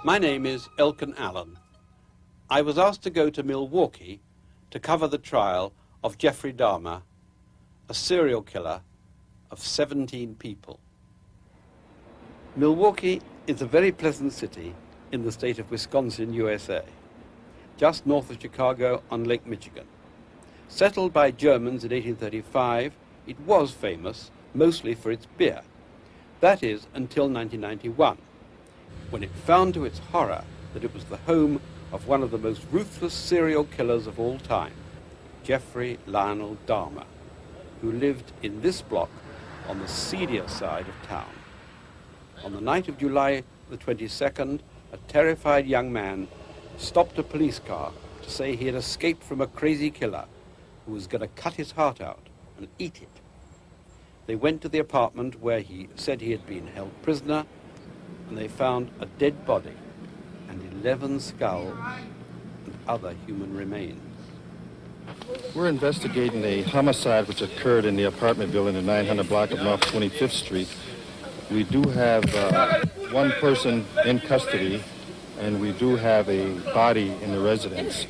My name is Elkin Allen. I was asked to go to Milwaukee to cover the trial of Jeffrey Dahmer, a serial killer of 17 people. Milwaukee is a very pleasant city in the state of Wisconsin, USA, just north of Chicago on Lake Michigan. Settled by Germans in 1835, it was famous mostly for its beer. That is, until 1991, when it found to its horror that it was the home of one of the most ruthless serial killers of all time, Jeffrey Lionel Dahmer, who lived in this block on the seedier side of town. On the night of July the 22nd, a terrified young man stopped a police car to say he had escaped from a crazy killer who was going to cut his heart out and eat it. They went to the apartment where he said he had been held prisoner, and they found a dead body and 11 skulls and other human remains. We're investigating a homicide which occurred in the apartment building in the 900 block of North 25th Street. We do have one person in custody, and we do have a body in the residence.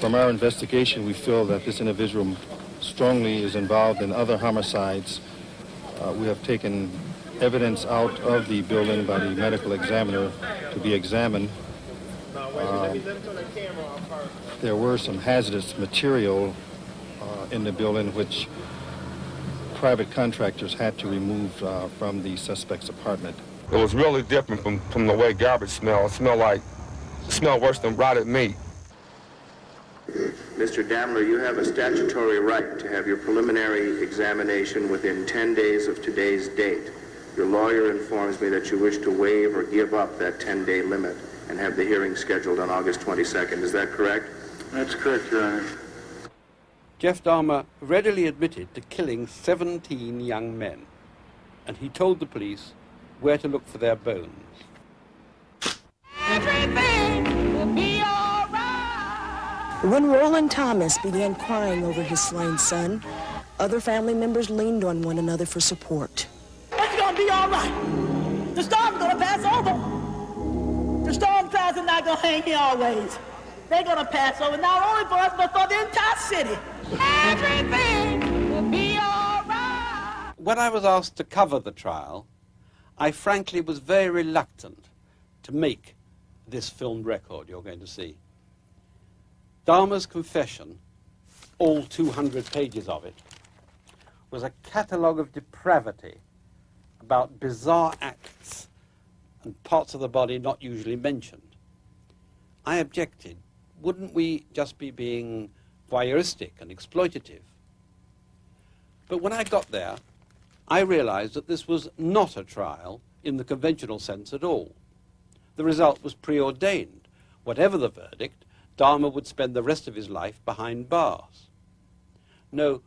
From our investigation, we feel that this individual strongly is involved in other homicides. We have taken evidence out of the building by the medical examiner to be examined. There were some hazardous material in the building which private contractors had to remove from the suspect's apartment. It was really different from the way garbage smelled. It smelled worse than rotted meat. Mr. Dahmer, you have a statutory right to have your preliminary examination within 10 days of today's date. Your lawyer informs me that you wish to waive or give up that 10-day limit and have the hearing scheduled on August 22nd. Is that correct? That's correct, Your Honor. Jeff Dahmer readily admitted to killing 17 young men, and he told the police where to look for their bones. Everything will be all right. When Roland Thomas began crying over his slain son, other family members leaned on one another for support. It's gonna be all right. The storm's gonna pass over. The storm clouds are not gonna hang here always. They're gonna pass over, not only for us, but for the entire city. Everything will be all right. When I was asked to cover the trial, I frankly was very reluctant to make this filmed record you're going to see. Dahmer's confession, all 200 pages of it, was a catalogue of depravity about bizarre acts and parts of the body not usually mentioned. I objected. Wouldn't we just be being voyeuristic and exploitative? But when I got there, I realized that this was not a trial in the conventional sense at all. The result was preordained. Whatever the verdict, Dahmer would spend the rest of his life behind bars. No,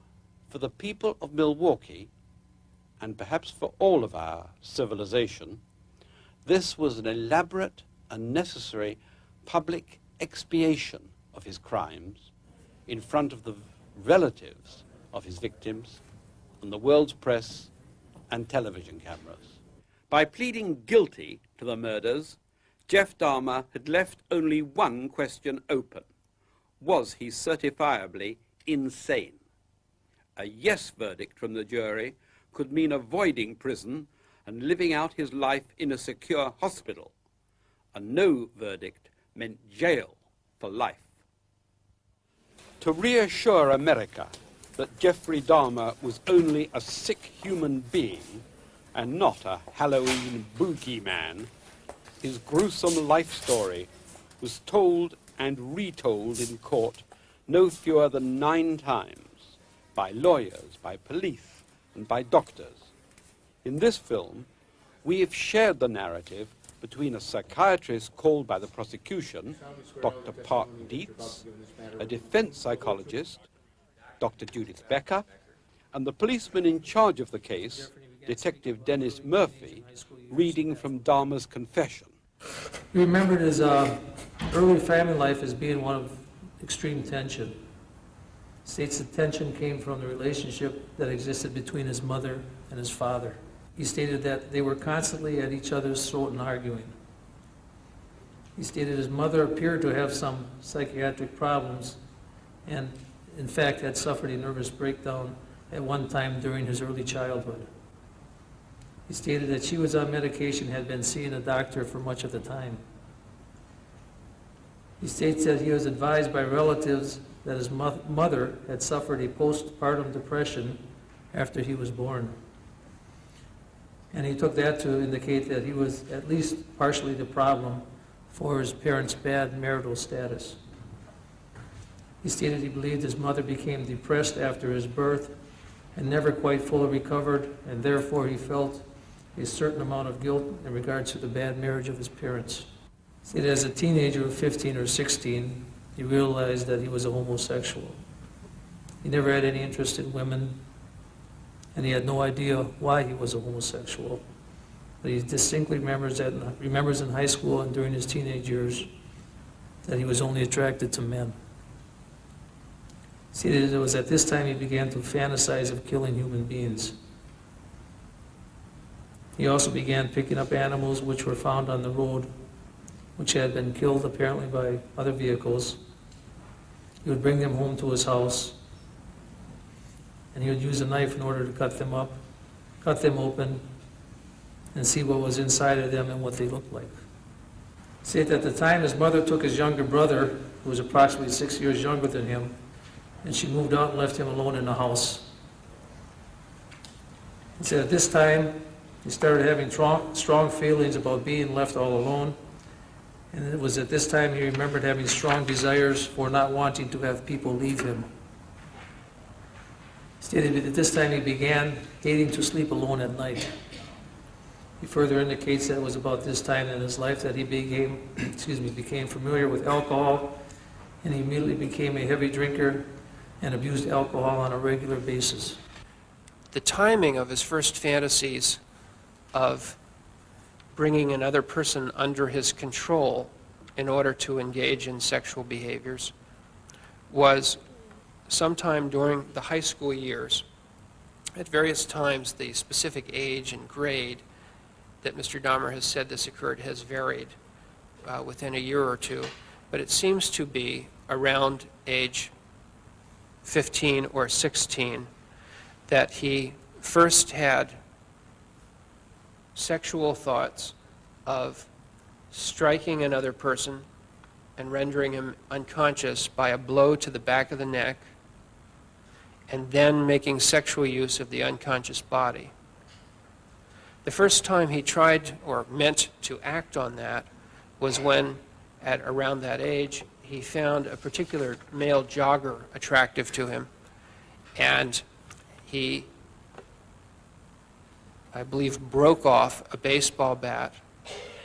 for the people of Milwaukee, and perhaps for all of our civilization, this was an elaborate and necessary public expiation of his crimes in front of the relatives of his victims and the world's press and television cameras. By pleading guilty to the murders, Jeff Dahmer had left only one question open. Was he certifiably insane? A yes verdict from the jury could mean avoiding prison and living out his life in a secure hospital. A no verdict meant jail for life. To reassure America that Jeffrey Dahmer was only a sick human being and not a Halloween boogeyman, his gruesome life story was told and retold in court no fewer than 9 times by lawyers, by police, and by doctors. In this film, we have shared the narrative between a psychiatrist called by the prosecution, Dr. Park Dietz, a defense psychologist, Dr. Judith Becker, and the policeman in charge of the case, Detective Dennis Murphy, reading from Dahmer's confession. He remembered his early family life as being one of extreme tension. States the tension came from the relationship that existed between his mother and his father. He stated that they were constantly at each other's throat and arguing. He stated his mother appeared to have some psychiatric problems and, in fact, had suffered a nervous breakdown at one time during his early childhood. He stated that she was on medication, had been seeing a doctor for much of the time. He states that he was advised by relatives that his mother had suffered a postpartum depression after he was born. And he took that to indicate that he was at least partially the problem for his parents' bad marital status. He stated he believed his mother became depressed after his birth and never quite fully recovered, and therefore he felt a certain amount of guilt in regards to the bad marriage of his parents. He said as a teenager of 15 or 16, he realized that he was a homosexual. He never had any interest in women, and he had no idea why he was a homosexual. But he distinctly remembers in high school and during his teenage years that he was only attracted to men. See, it was at this time he began to fantasize of killing human beings. He also began picking up animals which were found on the road, which had been killed apparently by other vehicles. He would bring them home to his house, and he would use a knife in order to cut them open, and see what was inside of them and what they looked like. See, at the time, his mother took his younger brother, who was approximately 6 years younger than him, and she moved out and left him alone in the house. He said at this time, he started having strong feelings about being left all alone, and it was at this time he remembered having strong desires for not wanting to have people leave him. He stated that at this time he began hating to sleep alone at night. He further indicates that it was about this time in his life that he became familiar with alcohol, and he immediately became a heavy drinker and abused alcohol on a regular basis. The timing of his first fantasies of bringing another person under his control in order to engage in sexual behaviors was sometime during the high school years. At various times, the specific age and grade that Mr. Dahmer has said this occurred has varied within a year or two, but it seems to be around age 15 or 16 that he first had sexual thoughts of striking another person and rendering him unconscious by a blow to the back of the neck, and then making sexual use of the unconscious body. The first time he tried or meant to act on that was when, at around that age, he found a particular male jogger attractive to him, and he, I believe, broke off a baseball bat,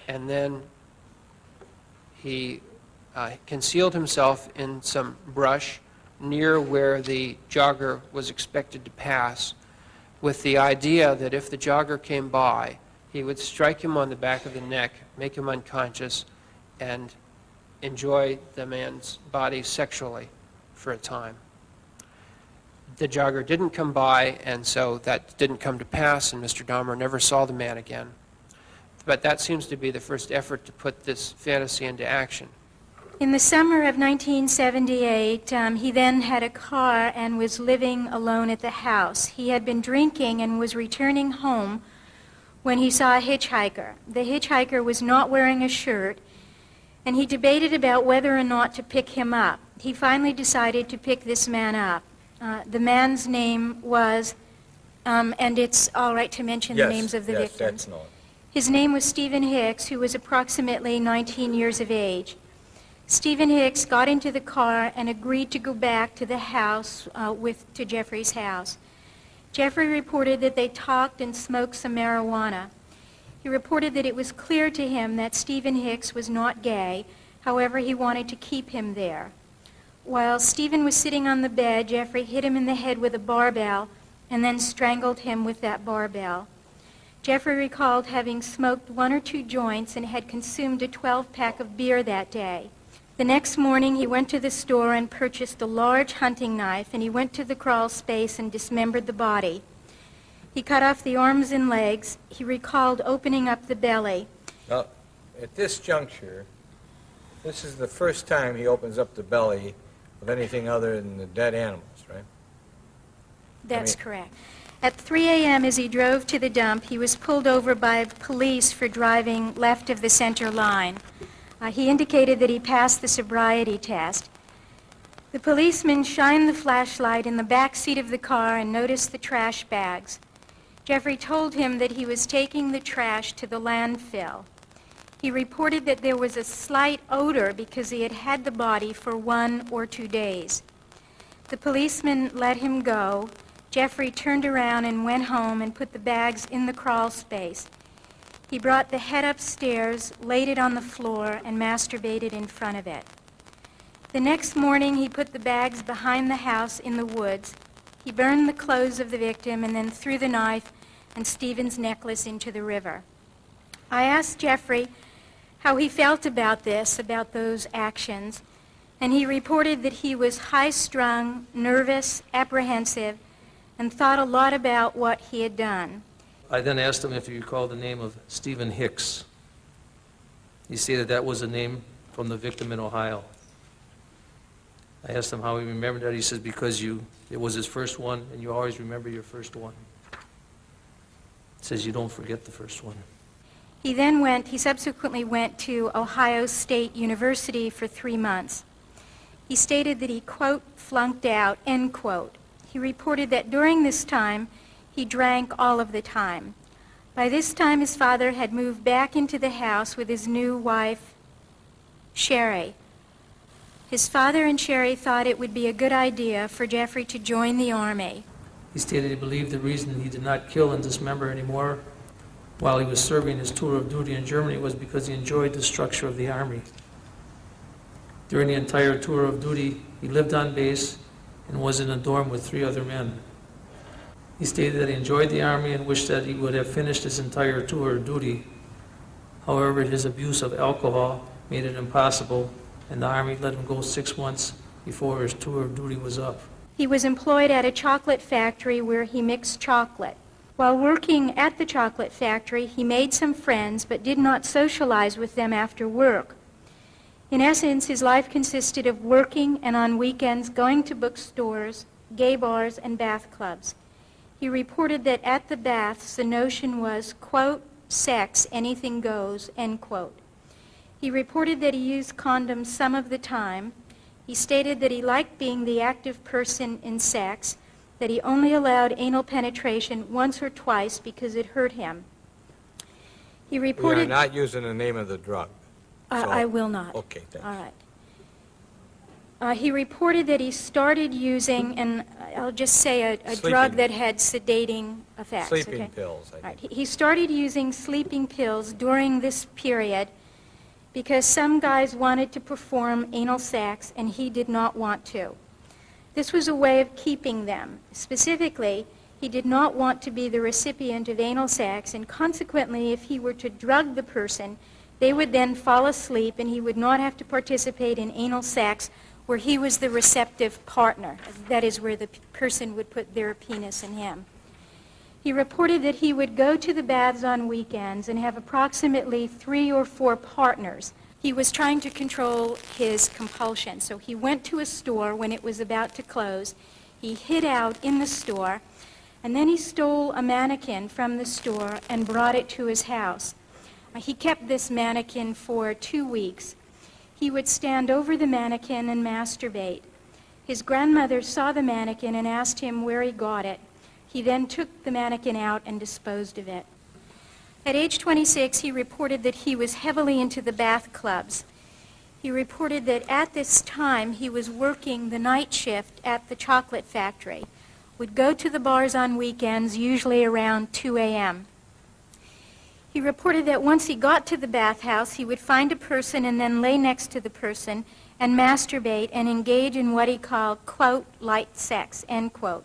and then he concealed himself in some brush near where the jogger was expected to pass, with the idea that if the jogger came by, he would strike him on the back of the neck, make him unconscious, and enjoy the man's body sexually for a time. The jogger didn't come by, and so that didn't come to pass, and Mr. Dahmer never saw the man again. But that seems to be the first effort to put this fantasy into action. In the summer of 1978, he then had a car and was living alone at the house. He had been drinking and was returning home when he saw a hitchhiker. The hitchhiker was not wearing a shirt, and he debated about whether or not to pick him up. He finally decided to pick this man up. The man's name was, and it's all right to mention the names of the victims. That's known. His name was Stephen Hicks, who was approximately 19 years of age. Stephen Hicks got into the car and agreed to go back to the house, to Jeffrey's house. Jeffrey reported that they talked and smoked some marijuana. He reported that it was clear to him that Stephen Hicks was not gay, however he wanted to keep him there. While Stephen was sitting on the bed, Jeffrey hit him in the head with a barbell and then strangled him with that barbell. Jeffrey recalled having smoked 1 or 2 joints and had consumed a 12-pack of beer that day. The next morning, he went to the store and purchased a large hunting knife, and he went to the crawl space and dismembered the body. He cut off the arms and legs. He recalled opening up the belly. Now, at this juncture, This is the first time he opens up the belly of anything other than the dead animals, right? That's correct. At 3 a.m. as he drove to the dump, he was pulled over by police for driving left of the center line. He indicated that he passed the sobriety test. The policeman shined the flashlight in the back seat of the car and noticed the trash bags. Jeffrey told him that he was taking the trash to the landfill. He reported that there was a slight odor because he had had the body for 1 or 2 days. The policeman let him go. Jeffrey turned around and went home and put the bags in the crawl space. He brought the head upstairs, laid it on the floor, and masturbated in front of it. The next morning, he put the bags behind the house in the woods. He burned the clothes of the victim and then threw the knife and Stephen's necklace into the river. I asked Jeffrey how he felt about this, about those actions, and he reported that he was high-strung, nervous, apprehensive, and thought a lot about what he had done. I then asked him if he recalled the name of Stephen Hicks. He stated that was a name from the victim in Ohio. I asked him how he remembered that. He says, because it was his first one, and you always remember your first one. He says, you don't forget the first one. He subsequently went to Ohio State University for 3 months. He stated that he, quote, flunked out, end quote. He reported that during this time, he drank all of the time. By this time, his father had moved back into the house with his new wife, Sherry. His father and Sherry thought it would be a good idea for Jeffrey to join the Army. He stated he believed the reason he did not kill and dismember anymore while he was serving his tour of duty in Germany was because he enjoyed the structure of the Army. During the entire tour of duty, he lived on base and was in a dorm with 3 other men. He stated that he enjoyed the Army and wished that he would have finished his entire tour of duty. However, his abuse of alcohol made it impossible, and the Army let him go 6 months before his tour of duty was up. He was employed at a chocolate factory where he mixed chocolate. While working at the chocolate factory, he made some friends but did not socialize with them after work. In essence, his life consisted of working and on weekends going to bookstores, gay bars, and bath clubs. He reported that at the baths the notion was, quote, sex, anything goes, end quote. He reported that he used condoms some of the time. He stated that he liked being the active person in sex, that he only allowed anal penetration once or twice because it hurt him. He reported... We are not using the name of the drug. I will not. Okay, thanks. All right. He reported that he started using, and I'll just say a drug that had sedating effects. Sleeping pills, I think. Right. He started using sleeping pills during this period because some guys wanted to perform anal sex and he did not want to. This was a way of keeping them. Specifically, he did not want to be the recipient of anal sex, and consequently, if he were to drug the person, they would then fall asleep and he would not have to participate in anal sex where he was the receptive partner. That is where the person would put their penis in him. He reported that he would go to the baths on weekends and have approximately 3 or 4 partners. He was trying to control his compulsion, so he went to a store when it was about to close. He hid out in the store, and then he stole a mannequin from the store and brought it to his house. He kept this mannequin for 2 weeks. He would stand over the mannequin and masturbate. His grandmother saw the mannequin and asked him where he got it. He then took the mannequin out and disposed of it. At age 26, he reported that he was heavily into the bath clubs. He reported that at this time he was working the night shift at the chocolate factory, would go to the bars on weekends, usually around 2 a.m. He reported that once he got to the bathhouse, he would find a person and then lay next to the person and masturbate and engage in what he called, quote, light sex, end quote.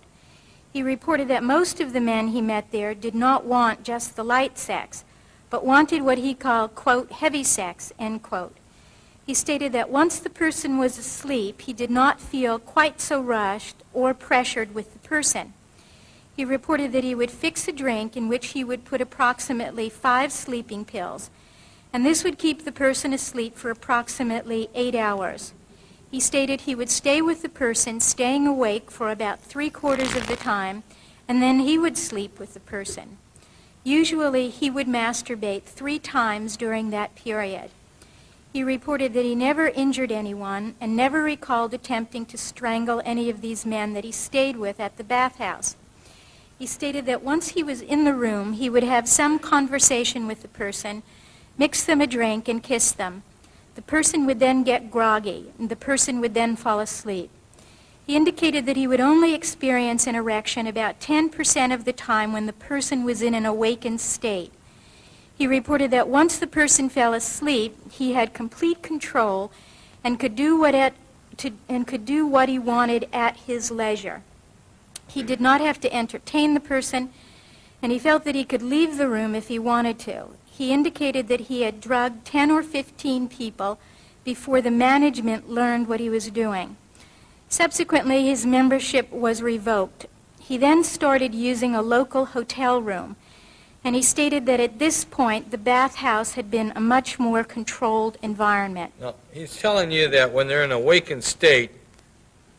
He reported that most of the men he met there did not want just the light sex, but wanted what he called, quote, heavy sex, end quote. He stated that once the person was asleep, he did not feel quite so rushed or pressured with the person. He reported that he would fix a drink in which he would put approximately 5 sleeping pills, and this would keep the person asleep for approximately 8 hours. He stated he would stay with the person, staying awake for about 3/4 of the time, and then he would sleep with the person. Usually, he would masturbate 3 times during that period. He reported that he never injured anyone and never recalled attempting to strangle any of these men that he stayed with at the bathhouse. He stated that once he was in the room, he would have some conversation with the person, mix them a drink, and kiss them. The person would then get groggy, and the person would then fall asleep. He indicated that he would only experience an erection about 10% of the time when the person was in an awakened state. He reported that once the person fell asleep, he had complete control and could do what he wanted at his leisure. He did not have to entertain the person, and he felt that he could leave the room if he wanted to. He indicated that he had drugged 10 or 15 people before the management learned what he was doing. Subsequently, his membership was revoked. He then started using a local hotel room, and he stated that at this point, the bathhouse had been a much more controlled environment. Now, he's telling you that when they're in an awakened state,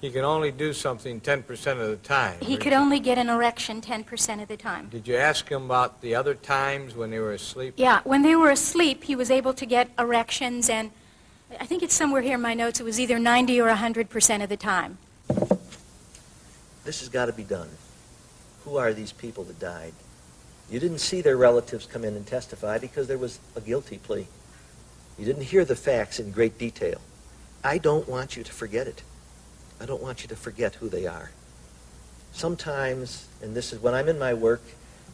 he can only do something 10% of the time. He could only get an erection 10% of the time. Did you ask him about the other times when they were asleep? Yeah, when they were asleep, he was able to get erections, and I think it's somewhere here in my notes, it was either 90 or 100% of the time. This has got to be done. Who are these people that died? You didn't see their relatives come in and testify because there was a guilty plea. You didn't hear the facts in great detail. I don't want you to forget it. I don't want you to forget who they are. Sometimes, and this is when I'm in my work,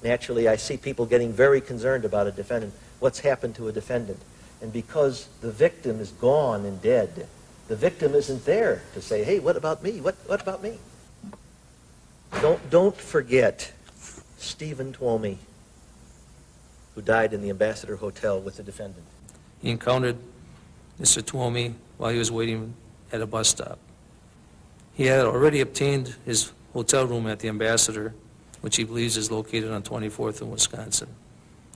naturally I see people getting very concerned about a defendant, what's happened to a defendant. And because the victim is gone and dead, the victim isn't there to say, hey, what about me? What about me? Don't forget Stephen Twomey, who died in the Ambassador Hotel with the defendant. He encountered Mr. Twomey while he was waiting at a bus stop. He had already obtained his hotel room at the Ambassador, which he believes is located on 24th in Wisconsin.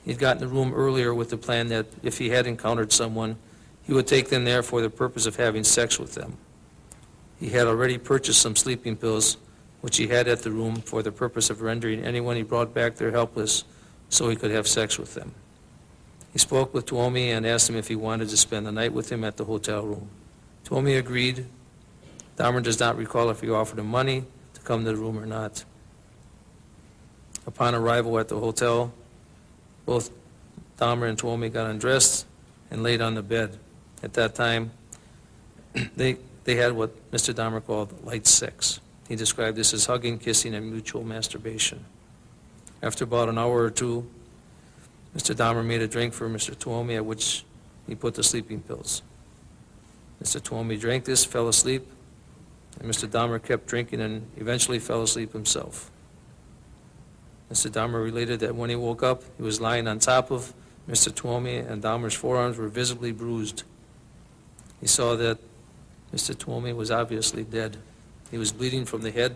He'd gotten the room earlier with the plan that if he had encountered someone, he would take them there for the purpose of having sex with them. He had already purchased some sleeping pills, which he had at the room for the purpose of rendering anyone he brought back there helpless so he could have sex with them. He spoke with Twomey and asked him if he wanted to spend the night with him at the hotel room. Twomey agreed. Dahmer does not recall if he offered him money to come to the room or not. Upon arrival at the hotel, both Dahmer and Twomey got undressed and laid on the bed. At that time, they had what Mr. Dahmer called light sex. He described this as hugging, kissing, and mutual masturbation. After about an hour or two, Mr. Dahmer made a drink for Mr. Twomey, at which he put the sleeping pills. Mr. Twomey drank this, fell asleep, and Mr. Dahmer kept drinking and eventually fell asleep himself. Mr. Dahmer related that when he woke up, he was lying on top of Mr. Twomey, and Dahmer's forearms were visibly bruised. He saw that Mr. Twomey was obviously dead. He was bleeding from the head,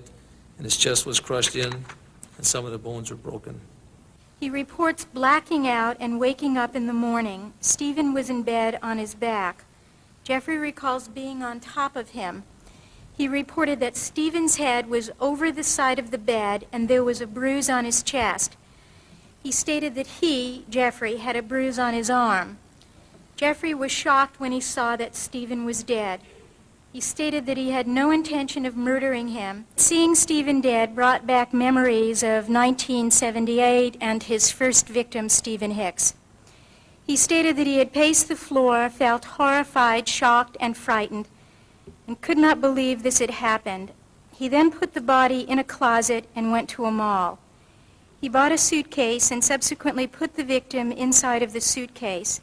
and his chest was crushed in, and some of the bones were broken. He reports blacking out and waking up in the morning. Stephen was in bed on his back. Jeffrey recalls being on top of him. He reported that Stephen's head was over the side of the bed and there was a bruise on his chest. He stated that he, Jeffrey, had a bruise on his arm. Jeffrey was shocked when he saw that Stephen was dead. He stated that he had no intention of murdering him. Seeing Stephen dead brought back memories of 1978 and his first victim, Stephen Hicks. He stated that he had paced the floor, felt horrified, shocked, and frightened, and could not believe this had happened. He then put the body in a closet and went to a mall. He bought a suitcase and subsequently put the victim inside of the suitcase.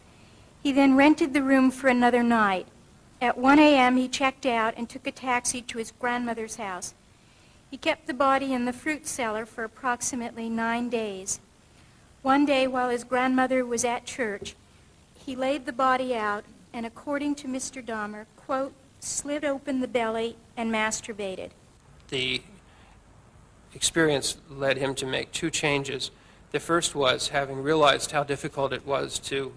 He then rented the room for another night. At 1 a.m., he checked out and took a taxi to his grandmother's house. He kept the body in the fruit cellar for approximately 9 days. One day, while his grandmother was at church, he laid the body out and, according to Mr. Dahmer, quote, slit open the belly and masturbated. The experience led him to make 2 changes. The first was having realized how difficult it was to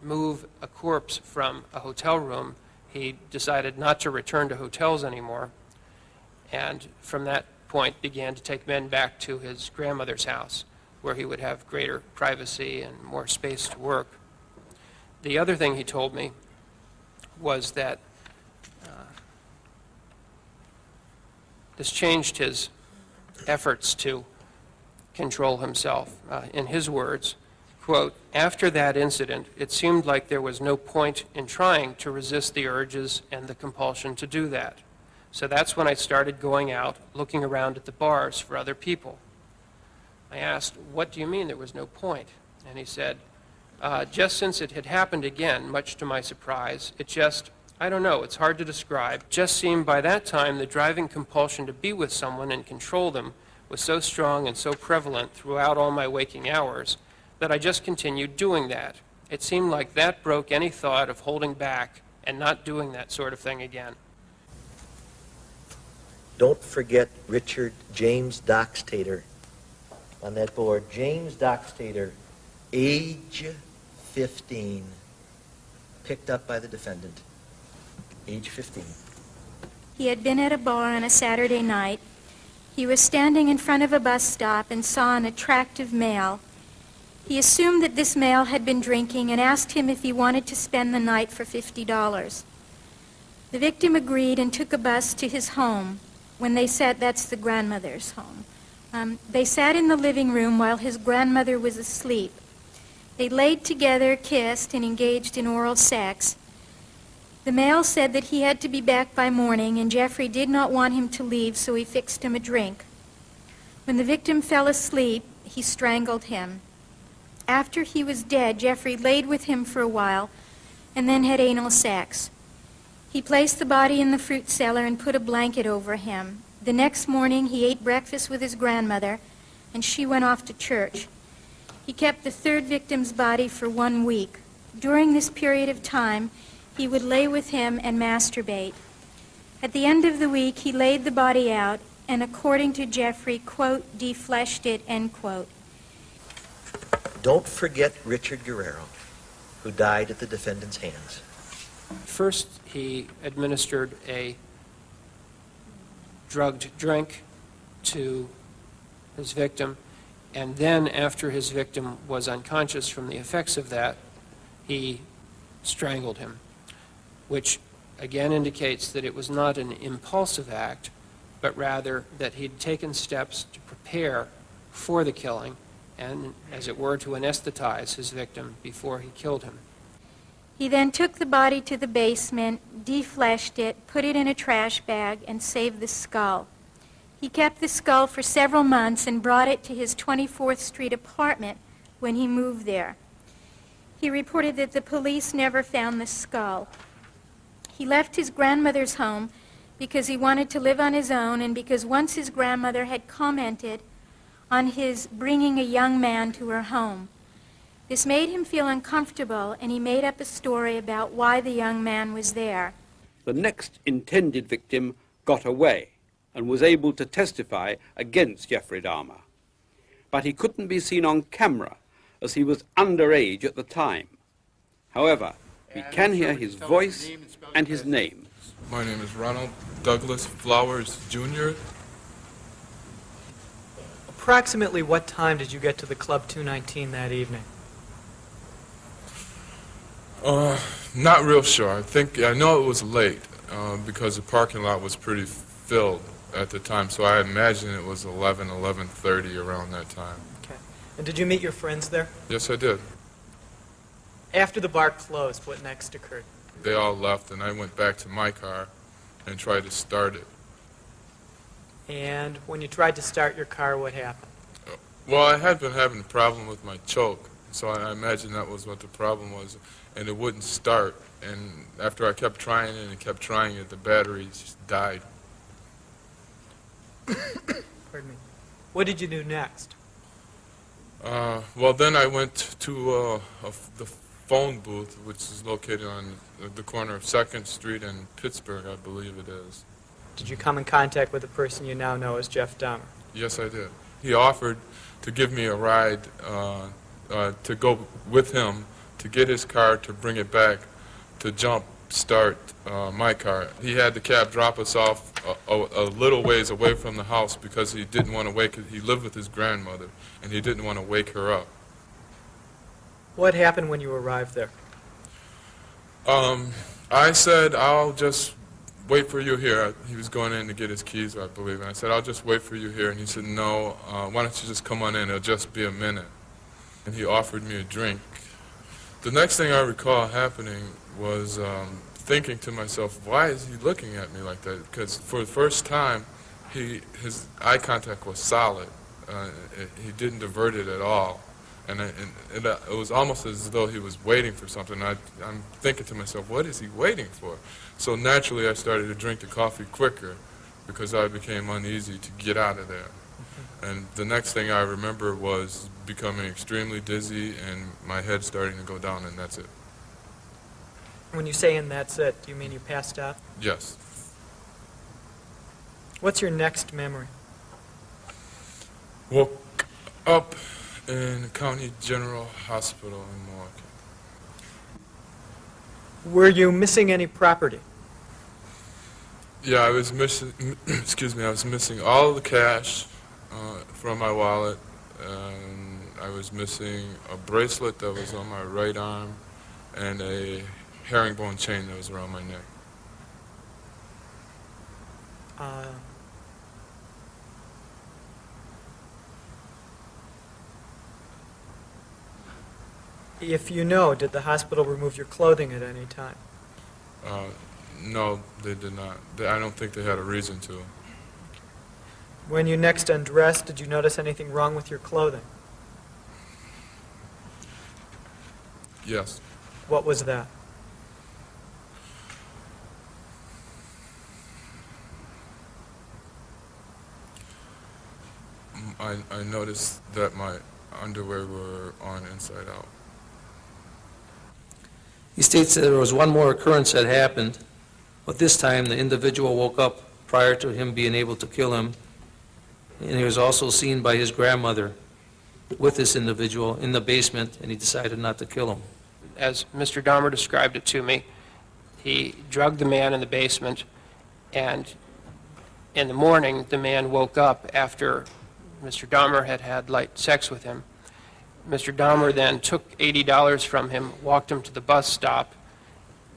move a corpse from a hotel room, he decided not to return to hotels anymore, and from that point began to take men back to his grandmother's house, where he would have greater privacy and more space to work. The other thing he told me was that this changed his efforts to control himself. In his words, quote, "After that incident, it seemed like there was no point in trying to resist the urges and the compulsion to do that. So that's when I started going out, looking around at the bars for other people." I asked, "What do you mean there was no point?" And he said, just since it had happened again, much to my surprise, it just, I don't know, it's hard to describe, just seemed by that time the driving compulsion to be with someone and control them was so strong and so prevalent throughout all my waking hours that I just continued doing that. It seemed like that broke any thought of holding back and not doing that sort of thing again. Don't forget Richard James Doxtator on that board. James Doxtator, age 15, picked up by the defendant, age 15. He had been at a bar on a Saturday night. He was standing in front of a bus stop and saw an attractive male. He assumed that this male had been drinking and asked him if he wanted to spend the night for $50. The victim agreed and took a bus to his home. When they sat, that's the grandmother's home. They sat in the living room while his grandmother was asleep. They laid together, kissed, and engaged in oral sex. The male said that he had to be back by morning, and Jeffrey did not want him to leave, so he fixed him a drink. When the victim fell asleep, he strangled him. After he was dead, Jeffrey laid with him for a while and then had anal sex. He placed the body in the fruit cellar and put a blanket over him. The next morning, he ate breakfast with his grandmother, and she went off to church. He kept the third victim's body for 1 week. During this period of time, he would lay with him and masturbate. At the end of the week, he laid the body out and, according to Jeffrey, quote, defleshed it, end quote. Don't forget Richard Guerrero, who died at the defendant's hands. First, he administered a drugged drink to his victim, and then after his victim was unconscious from the effects of that, he strangled him, which again indicates that it was not an impulsive act, but rather that he'd taken steps to prepare for the killing and, as it were, to anesthetize his victim before he killed him. He then took the body to the basement, defleshed it, put it in a trash bag, and saved the skull. He kept the skull for several months and brought it to his 24th Street apartment when he moved there. He reported that the police never found the skull. He left his grandmother's home because he wanted to live on his own and because once his grandmother had commented on his bringing a young man to her home. This made him feel uncomfortable, and he made up a story about why the young man was there. The next intended victim got away and was able to testify against Jeffrey Dahmer. But he couldn't be seen on camera as he was underage at the time. However, we can hear his voice and his name. My name is Ronald Douglas Flowers, Jr. Approximately what time did you get to the Club 219 that evening? Not real sure. I know it was late because the parking lot was pretty filled at the time, so I imagine it was 11:30 around that time. Okay. And did you meet your friends there? Yes, I did. After the bar closed, what next occurred? They all left, and I went back to my car and tried to start it. And when you tried to start your car, what happened? Well, I had been having a problem with my choke, so I imagine that was what the problem was, and it wouldn't start. And after I kept trying it and kept trying it, the battery just died. Pardon me. What did you do next? Well, then I went to the phone booth, which is located on the corner of 2nd Street and Pittsburgh, I believe it is. Did you come in contact with the person you now know as Jeff Dahmer? Yes, I did. He offered to give me a ride to go with him to get his car to bring it back to jump start my car. He had the cab drop us off a little ways away from the house because he didn't want to he lived with his grandmother, and he didn't want to wake her up. What happened when you arrived there? I said, I'll just wait for you here. He was going in to get his keys, I believe, and I said, I'll just wait for you here. And he said, no, why don't you just come on in? It'll just be a minute. And he offered me a drink. The next thing I recall happening was thinking to myself, why is he looking at me like that? Because for the first time, his eye contact was solid. He didn't divert it at all. And it was almost as though he was waiting for something. I'm thinking to myself, what is he waiting for? So naturally, I started to drink the coffee quicker because I became uneasy to get out of there. And the next thing I remember was becoming extremely dizzy and my head starting to go down, and that's it. When you say "and that's it," do you mean you passed out? Yes. What's your next memory? Woke up in County General Hospital in Milwaukee. Were you missing any property? Yeah, I was missing. Excuse me. I was missing all of the cash from my wallet, and I was missing a bracelet that was on my right arm, and a herringbone chain that was around my neck. If you know, did the hospital remove your clothing at any time? No, they did not. I don't think they had a reason to. When you next undressed, did you notice anything wrong with your clothing? Yes. What was that? I noticed that my underwear were on inside out. He states that there was one more occurrence that happened, but this time the individual woke up prior to him being able to kill him, and he was also seen by his grandmother with this individual in the basement, and he decided not to kill him. As Mr. Dahmer described it to me, he drugged the man in the basement, and in the morning, the man woke up after Mr. Dahmer had had light sex with him. Mr. Dahmer then took $80 from him, walked him to the bus stop,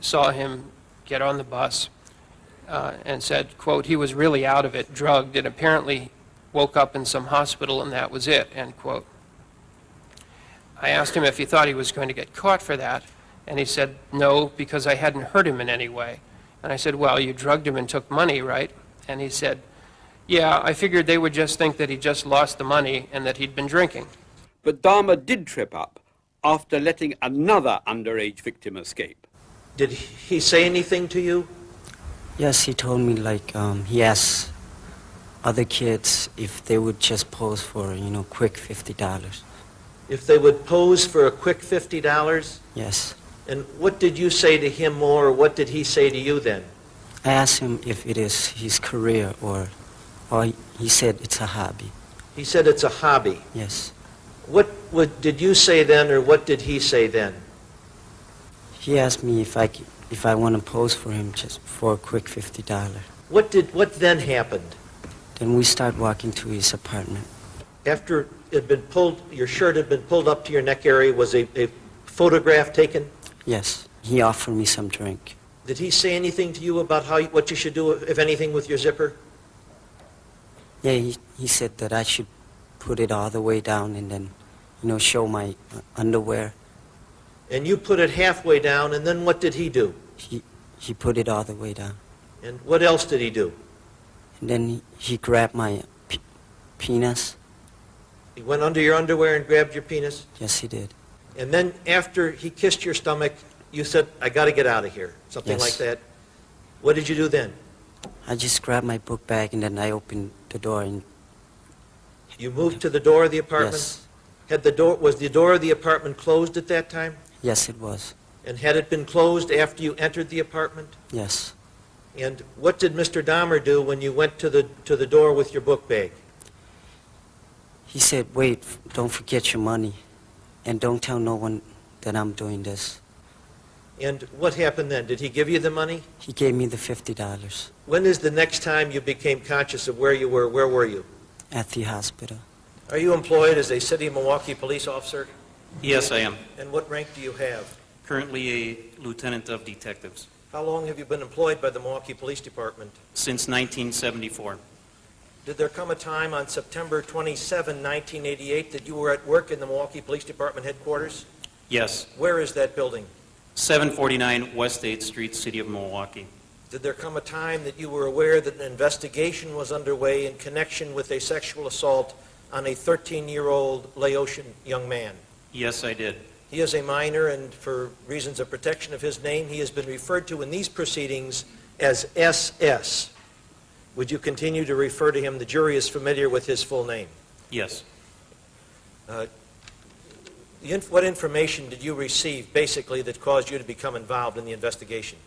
saw him get on the bus, and said, quote, he was really out of it, drugged, and apparently woke up in some hospital and that was it, end quote. I asked him if he thought he was going to get caught for that, and he said, no, because I hadn't hurt him in any way. And I said, well, you drugged him and took money, right? And he said, yeah, I figured they would just think that he just lost the money and that he'd been drinking. But Dahmer did trip up after letting another underage victim escape. Did he say anything to you? Yes, he told me, like, he asked other kids if they would just pose for, quick $50. If they would pose for a quick $50? Yes. And what did you say to him, or what did he say to you then? I asked him if it is his career or he said it's a hobby. He said it's a hobby. Yes. What did you say then, or what did he say then? He asked me if I want to pose for him just for a quick $50. What then happened? Then we start walking to his apartment. After it had been pulled, your shirt had been pulled up to your neck area, was a photograph taken? Yes. He offered me some drink. Did he say anything to you about what you should do, if anything, with your zipper? Yeah, he said that I should put it all the way down and then, show my underwear. And you put it halfway down, and then what did he do? He put it all the way down. And what else did he do? And then he grabbed my penis. He went under your underwear and grabbed your penis? Yes, he did. And then after he kissed your stomach, you said, I got to get out of here, something Yes. like that. What did you do then? I just grabbed my book bag and then I opened the door and... You moved to the door of the apartment? Yes. Was the door of the apartment closed at that time? Yes, it was. And had it been closed after you entered the apartment? Yes. And what did Mr. Dahmer do when you went to the door with your book bag? He said, wait, don't forget your money and don't tell no one that I'm doing this. And what happened then? Did he give you the money? He gave me the $50 When is the next time you became conscious of where you were? Where were you? at the hospital. Are you employed as a City of Milwaukee police officer? Yes, I am. And what rank do you have? Currently a lieutenant of detectives. How long have you been employed by the Milwaukee Police Department? Since 1974. Did there come a time on September 27, 1988, that you were at work in the Milwaukee Police Department headquarters? Yes. Where is that building? 749 West 8th Street, City of Milwaukee. Did there come a time that you were aware that an investigation was underway in connection with a sexual assault on a 13-year-old Laotian young man? Yes, I did. He is a minor, and for reasons of protection of his name, he has been referred to in these proceedings as SS. Would you continue to refer to him? The jury is familiar with his full name. Yes. What information did you receive, basically, that caused you to become involved in the investigation?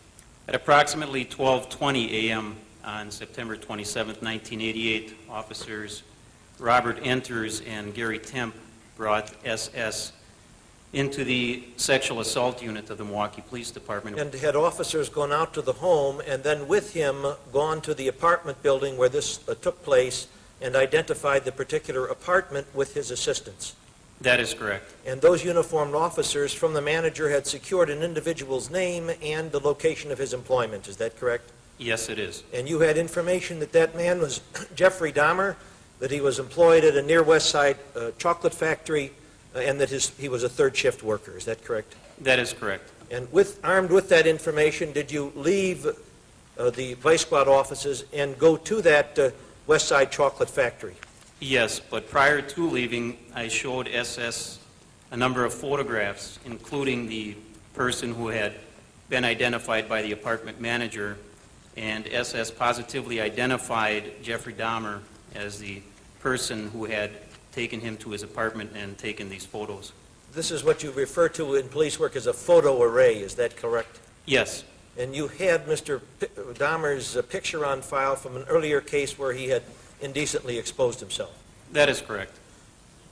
At approximately 12:20 a.m. on September 27, 1988, officers Robert Enters and Gary Temp brought SS into the sexual assault unit of the Milwaukee Police Department. And had officers gone out to the home and then with him gone to the apartment building where this took place and identified the particular apartment with his assistants? That is correct. And those uniformed officers from the manager had secured an individual's name and the location of his employment. Is that correct? Yes, it is. And you had information that that man was Jeffrey Dahmer, that he was employed at a near West Side chocolate factory, and that he was a third shift worker. Is that correct? That is correct. And armed with that information, did you leave the Vice Squad offices and go to that West Side chocolate factory? Yes, but prior to leaving, I showed SS a number of photographs, including the person who had been identified by the apartment manager, and SS positively identified Jeffrey Dahmer as the person who had taken him to his apartment and taken these photos. This is what you refer to in police work as a photo array, is that correct? Yes. And you had Mr. Dahmer's picture on file from an earlier case where he had indecently exposed himself. That is correct.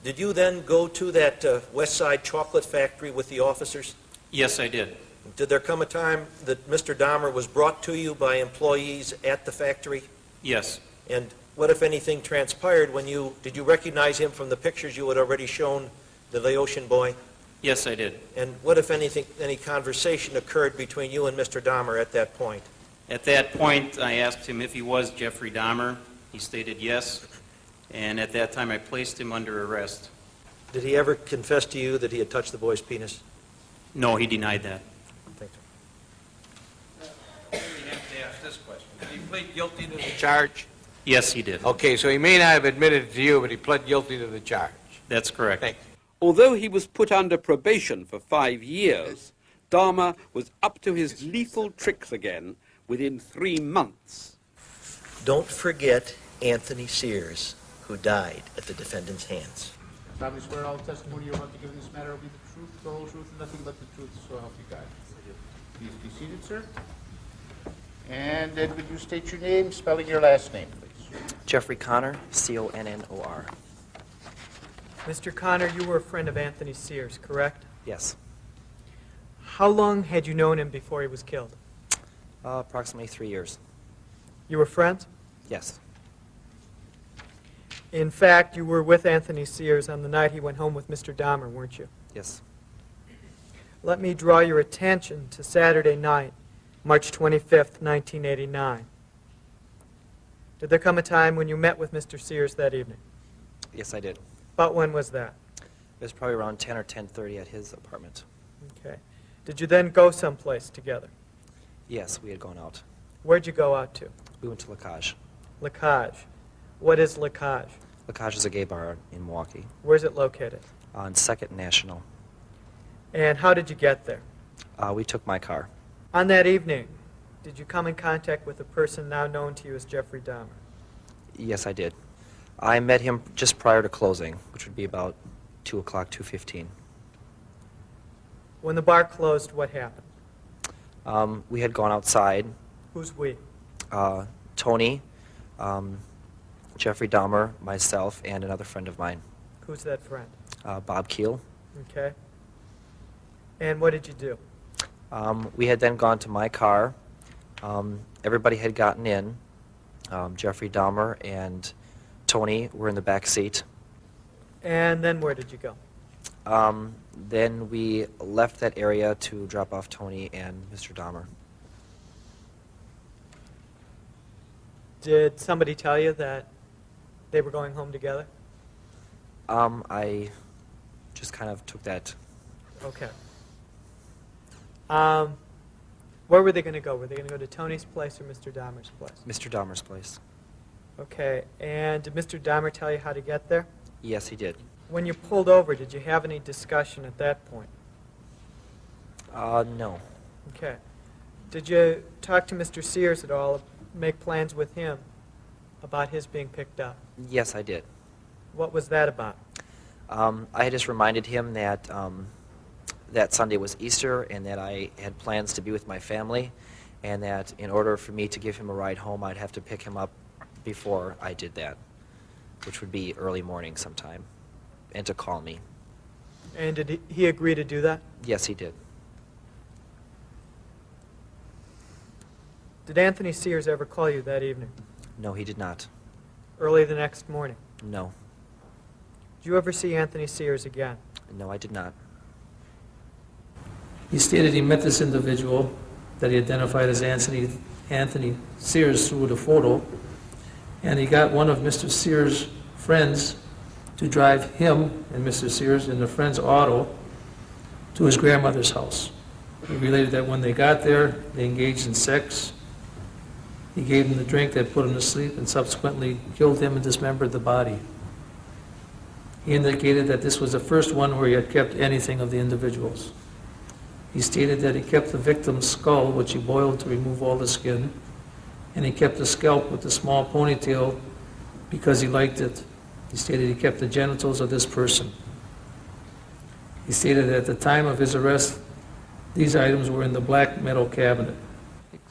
Did you then go to that West Side chocolate factory with the officers? Yes, I did. Did there come a time that Mr. Dahmer was brought to you by employees at the factory? Yes. And what, if anything, transpired did you recognize him from the pictures you had already shown the Laotian boy? Yes, I did. And what, if anything, any conversation occurred between you and Mr. Dahmer at that point? At that point, I asked him if he was Jeffrey Dahmer. He stated yes, and at that time I placed him under arrest. Did he ever confess to you that he had touched the boy's penis? No, he denied that. Thank you. You have to ask this question. Did he plead guilty to the charge? Yes, he did. Okay, so he may not have admitted it to you, but he pled guilty to the charge. That's correct. Thank you. Although he was put under probation for 5 years, Dahmer was up to his lethal tricks again within 3 months. Don't forget Anthony Sears, who died at the defendant's hands. I swear all testimony you're about to give in this matter will be the truth, the whole truth, and nothing but the truth, so help you God. Please be seated, sir. And then would you state your name, spelling your last name, please? Jeffrey Connor, C-O-N-N-O-R. Mr. Connor, you were a friend of Anthony Sears, correct? Yes. How long had you known him before he was killed? Approximately 3 years. You were friends? Yes. In fact, you were with Anthony Sears on the night he went home with Mr. Dahmer, weren't you? Yes. Let me draw your attention to Saturday night, March 25th, 1989. Did there come a time when you met with Mr. Sears that evening? Yes, I did. About when was that? It was probably around 10 or 10:30 at his apartment. Okay. Did you then go someplace together? Yes, we had gone out. Where'd you go out to? We went to La Cage. La Cage. What is La Cage? La Cage is a gay bar in Milwaukee. Where's it located? On 2nd National. And how did you get there? We took my car. On that evening, did you come in contact with a person now known to you as Jeffrey Dahmer? Yes, I did. I met him just prior to closing, which would be about 2 o'clock, 2:15. When the bar closed, what happened? We had gone outside. Who's we? Tony, Jeffrey Dahmer, myself, and another friend of mine. Who's that friend? Bob Keel. Okay. And what did you do? We had then gone to my car. Everybody had gotten in. Jeffrey Dahmer and Tony were in the back seat. And then where did you go? Then we left that area to drop off Tony and Mr. Dahmer. Did somebody tell you that they were going home together? I just kind of took that. Okay. Where were they going to go? Were they going to go to Tony's place or Mr. Dahmer's place? Mr. Dahmer's place. Okay. And did Mr. Dahmer tell you how to get there? Yes, he did. When you pulled over, did you have any discussion at that point? No. Okay. Did you talk to Mr. Sears at all, make plans with him about his being picked up? Yes, I did. What was that about? I had just reminded him that that Sunday was Easter and that I had plans to be with my family, and that in order for me to give him a ride home, I'd have to pick him up before I did that, which would be early morning sometime, and to call me. And did he agree to do that? Yes, he did. Did Anthony Sears ever call you that evening? No, he did not. Early the next morning? No. Did you ever see Anthony Sears again? No, I did not. He stated he met this individual that he identified as Anthony Sears through the photo, and he got one of Mr. Sears' friends to drive him and Mr. Sears in the friend's auto to his grandmother's house. He related that when they got there, they engaged in sex. He gave him the drink that put him to sleep and subsequently killed him and dismembered the body. He indicated that this was the first one where he had kept anything of the individuals. He stated that he kept the victim's skull, which he boiled to remove all the skin, and he kept the scalp with the small ponytail because he liked it. He stated he kept the genitals of this person. He stated that at the time of his arrest, these items were in the black metal cabinet.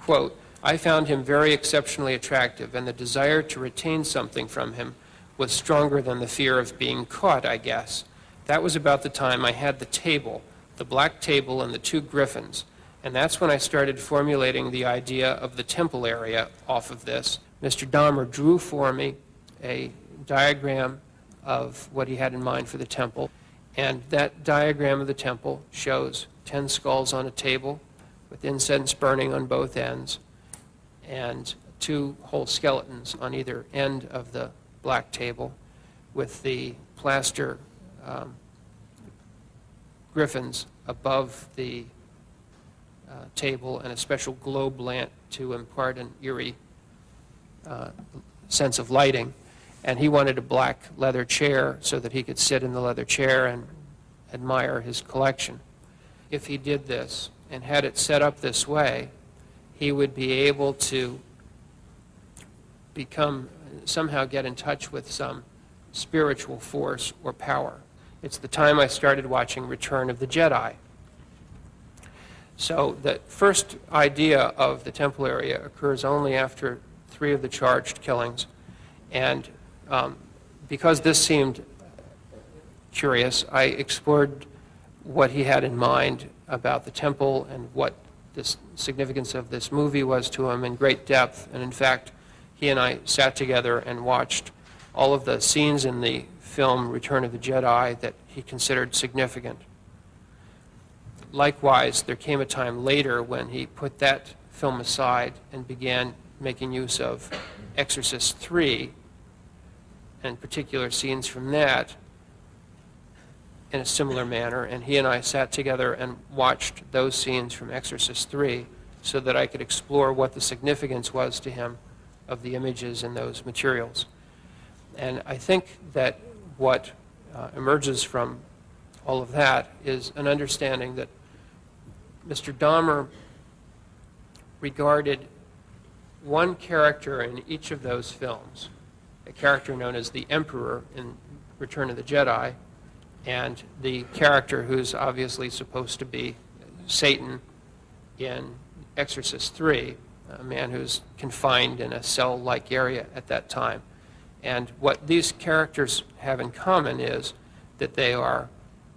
Quote, I found him very exceptionally attractive, and the desire to retain something from him was stronger than the fear of being caught, I guess. That was about the time I had the table, the black table and the two griffins, and that's when I started formulating the idea of the temple area off of this. Mr. Dahmer drew for me a diagram of what he had in mind for the temple, and that diagram of the temple shows 10 skulls on a table with incense burning on both ends, and 2 whole skeletons on either end of the black table with the plaster griffins above the table and a special globe lamp to impart an eerie sense of lighting. And he wanted a black leather chair so that he could sit in the leather chair and admire his collection. If he did this and had it set up this way, he would be able to somehow get in touch with some spiritual force or power. It's the time I started watching Return of the Jedi. So the first idea of the temple area occurs only after 3 of the charged killings. And because this seemed curious, I explored what he had in mind about the temple and what the significance of this movie was to him in great depth. And in fact, he and I sat together and watched all of the scenes in the film Return of the Jedi that he considered significant. Likewise, there came a time later when he put that film aside and began making use of Exorcist III and particular scenes from that in a similar manner, and he and I sat together and watched those scenes from Exorcist III so that I could explore what the significance was to him of the images in those materials. And I think that what emerges from all of that is an understanding that Mr. Dahmer regarded one character in each of those films, a character known as the Emperor in Return of the Jedi, and the character who's obviously supposed to be Satan in Exorcist III, a man who's confined in a cell-like area at that time. And what these characters have in common is that they are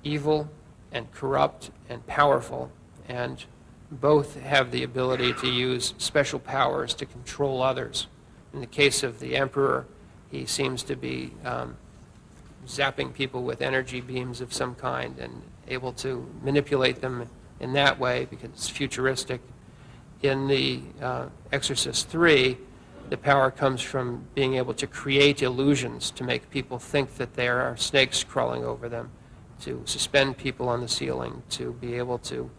evil and corrupt and powerful, and both have the ability to use special powers to control others. In the case of the Emperor, he seems to be zapping people with energy beams of some kind and able to manipulate them in that way because it's futuristic. In the Exorcist III, the power comes from being able to create illusions to make people think that there are snakes crawling over them, to suspend people on the ceiling, to be able to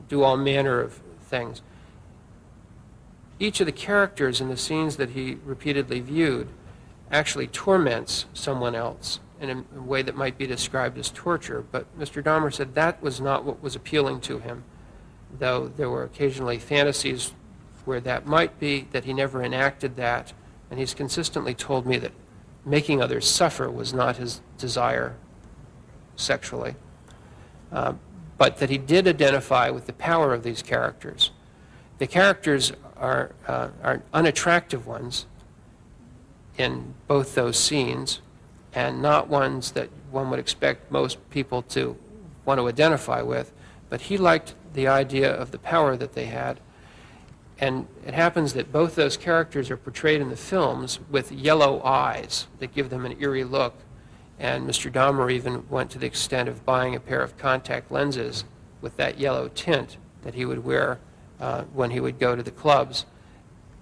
do all manner of things. Each of the characters in the scenes that he repeatedly viewed actually torments someone else in a way that might be described as torture, but Mr. Dahmer said that was not what was appealing to him, though there were occasionally fantasies where that might be, that he never enacted that, and he's consistently told me that making others suffer was not his desire sexually, but that he did identify with the power of these characters. The characters are unattractive ones in both those scenes, and not ones that one would expect most people to want to identify with, but he liked the idea of the power that they had. And it happens that both those characters are portrayed in the films with yellow eyes that give them an eerie look. And Mr. Dahmer even went to the extent of buying a pair of contact lenses with that yellow tint that he would wear when he would go to the clubs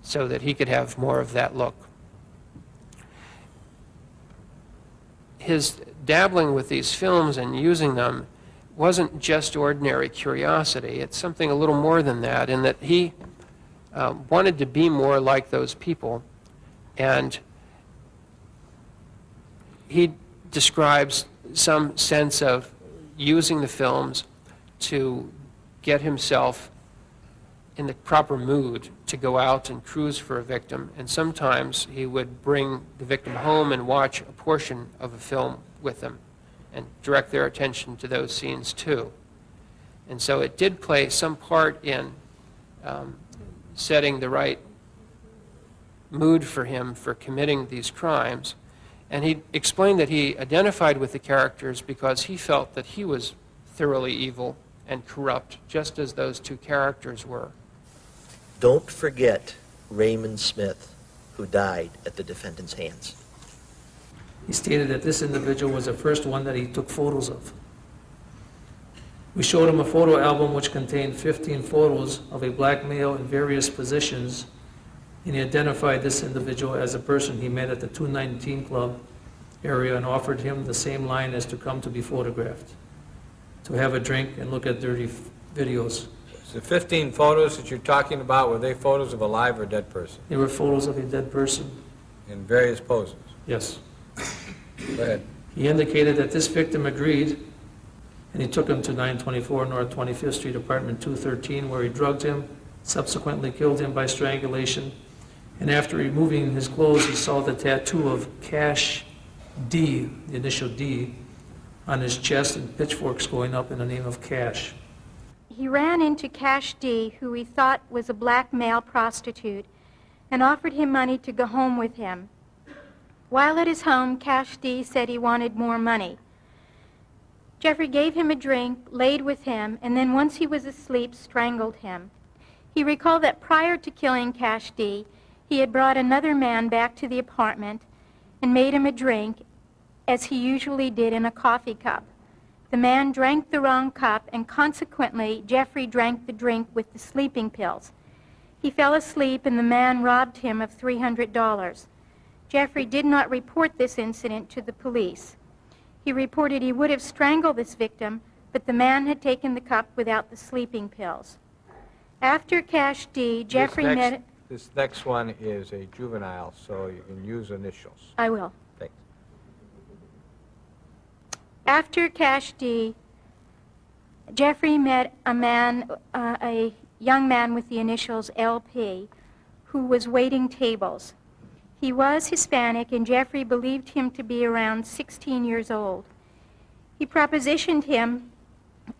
so that he could have more of that look. His dabbling with these films and using them wasn't just ordinary curiosity. It's something a little more than that, in that he wanted to be more like those people, and he describes some sense of using the films to get himself in the proper mood to go out and cruise for a victim, and sometimes he would bring the victim home and watch a portion of a film with them and direct their attention to those scenes too. And so it did play some part in setting the right mood for him for committing these crimes. And he explained that he identified with the characters because he felt that he was thoroughly evil and corrupt, just as those two characters were. Don't forget Raymond Smith, who died at the defendant's hands. He stated that this individual was the first one that he took photos of. We showed him a photo album which contained 15 photos of a black male in various positions, and he identified this individual as a person he met at the 219 Club area and offered him the same line as to come to be photographed, to have a drink and look at dirty videos. The 15 photos that you're talking about, were they photos of a live or dead person? They were photos of a dead person. In various poses? Yes. Go ahead. He indicated that this victim agreed, and he took him to 924 North 25th Street, apartment 213, where he drugged him, subsequently killed him by strangulation, and after removing his clothes, he saw the tattoo of Cash D, the initial D, on his chest and pitchforks going up in the name of Cash. He ran into Cash D, who he thought was a black male prostitute, and offered him money to go home with him. While at his home, Cash D said he wanted more money. Jeffrey gave him a drink, laid with him, and then once he was asleep, strangled him. He recalled that prior to killing Cash D, he had brought another man back to the apartment and made him a drink, as he usually did in a coffee cup. The man drank the wrong cup, and consequently, Jeffrey drank the drink with the sleeping pills. He fell asleep, and the man robbed him of $300. Jeffrey did not report this incident to the police. He reported he would have strangled this victim, but the man had taken the cup without the sleeping pills. After Cash D, Jeffrey met... This next one is a juvenile, so you can use initials. I will. Thanks. After Cash D, Jeffrey met a young man with the initials LP, who was waiting tables. He was Hispanic, and Jeffrey believed him to be around 16 years old. He propositioned him,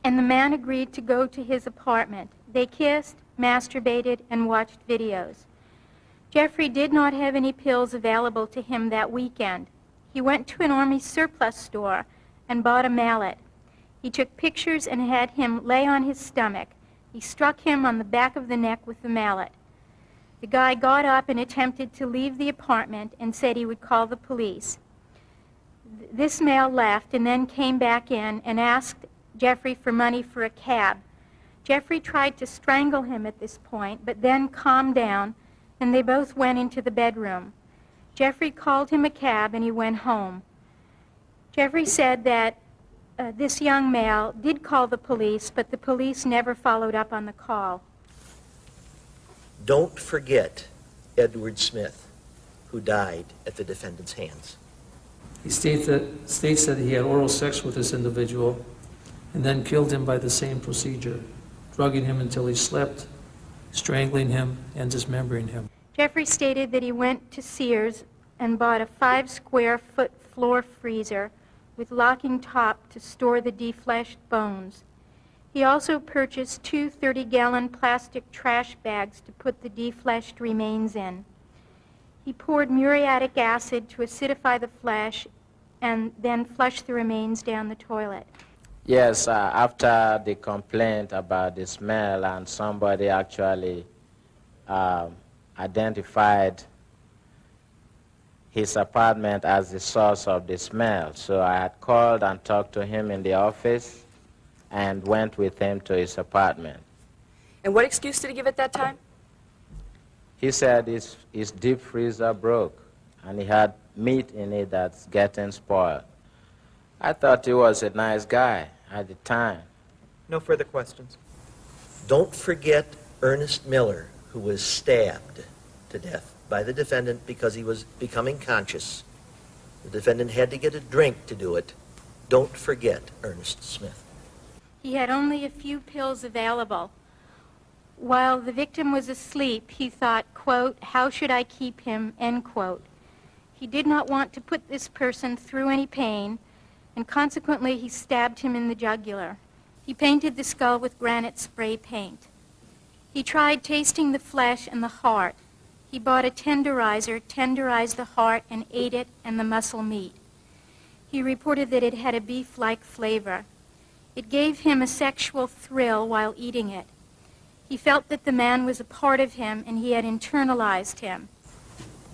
and the man agreed to go to his apartment. They kissed, masturbated, and watched videos. Jeffrey did not have any pills available to him that weekend. He went to an Army surplus store and bought a mallet. He took pictures and had him lay on his stomach. He struck him on the back of the neck with the mallet. The guy got up and attempted to leave the apartment and said he would call the police. This male left and then came back in and asked Jeffrey for money for a cab. Jeffrey tried to strangle him at this point, but then calmed down, and they both went into the bedroom. Jeffrey called him a cab and he went home. Jeffrey said that this young male did call the police, but the police never followed up on the call. Don't forget Edward Smith, who died at the defendant's hands. He states that he had oral sex with this individual and then killed him by the same procedure, drugging him until he slept, strangling him, and dismembering him. Jeffrey stated that he went to Sears and bought a 5-square-foot floor freezer with locking top to store the defleshed bones. He also purchased 2 30-gallon plastic trash bags to put the defleshed remains in. He poured muriatic acid to acidify the flesh and then flushed the remains down the toilet. Yes, after the complaint about the smell, and somebody actually identified his apartment as the source of the smell. So I had called and talked to him in the office and went with him to his apartment. And what excuse did he give at that time? He said his deep freezer broke and he had meat in it that's getting spoiled. I thought he was a nice guy at the time. No further questions. Don't forget Ernest Miller, who was stabbed to death by the defendant because he was becoming conscious. The defendant had to get a drink to do it. Don't forget Ernest Smith. He had only a few pills available. While the victim was asleep, he thought, quote, "How should I keep him," end quote. He did not want to put this person through any pain, and consequently he stabbed him in the jugular. He painted the skull with granite spray paint. He tried tasting the flesh and the heart. He bought a tenderizer, tenderized the heart, and ate it and the muscle meat. He reported that it had a beef-like flavor. It gave him a sexual thrill while eating it. He felt that the man was a part of him and he had internalized him.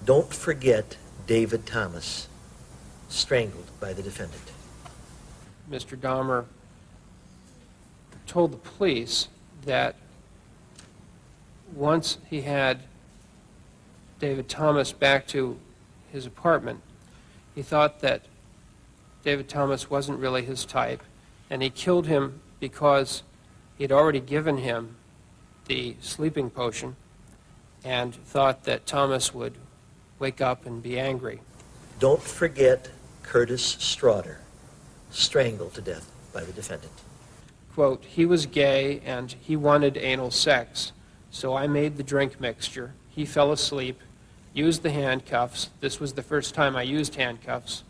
Don't forget David Thomas, strangled by the defendant. Mr. Dahmer told the police that once he had David Thomas back to his apartment, he thought that David Thomas wasn't really his type, and he killed him because he'd already given him the sleeping potion and thought that Thomas would wake up and be angry. Don't forget Curtis Straughter, strangled to death by the defendant. Quote, "He was gay and he wanted anal sex, so I made the drink mixture. He fell asleep, used the handcuffs. This was the first time I used handcuffs.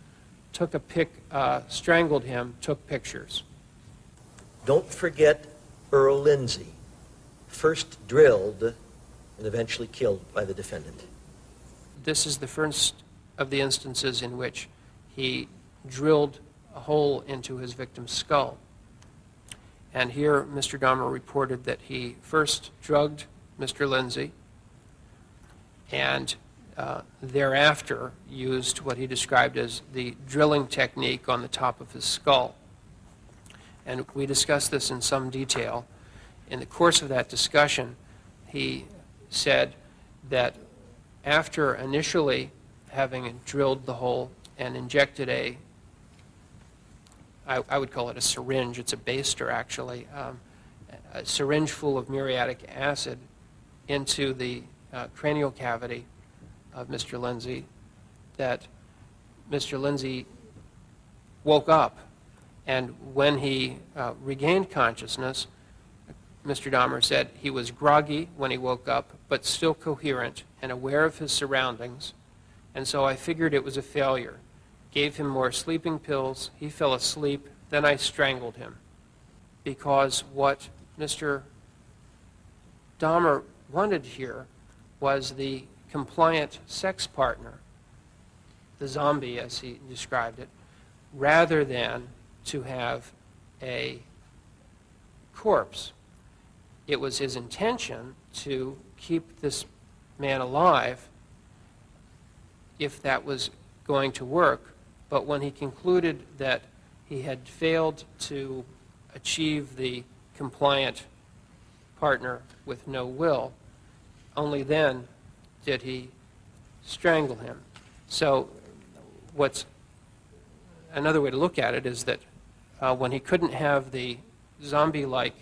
Strangled him, took pictures." Don't forget Earl Lindsay, first drilled and eventually killed by the defendant. This is the first of the instances in which he drilled a hole into his victim's skull. And here Mr. Dahmer reported that he first drugged Mr. Lindsay and thereafter used what he described as the drilling technique on the top of his skull. And we discussed this in some detail. In the course of that discussion, he said that after initially having drilled the hole and injected I would call it a syringe, it's a baster actually, a syringe full of muriatic acid into the cranial cavity of Mr. Lindsay, that Mr. Lindsay woke up, and when he regained consciousness, Mr. Dahmer said he was groggy when he woke up, but still coherent and aware of his surroundings, and so I figured it was a failure. Gave him more sleeping pills, he fell asleep, then I strangled him. Because what Mr. Dahmer wanted here was the compliant sex partner, the zombie as he described it, rather than to have a corpse. It was his intention to keep this man alive if that was going to work, but when he concluded that he had failed to achieve the compliant partner with no will, only then did he strangle him. So what's another way to look at it is that when he couldn't have the zombie-like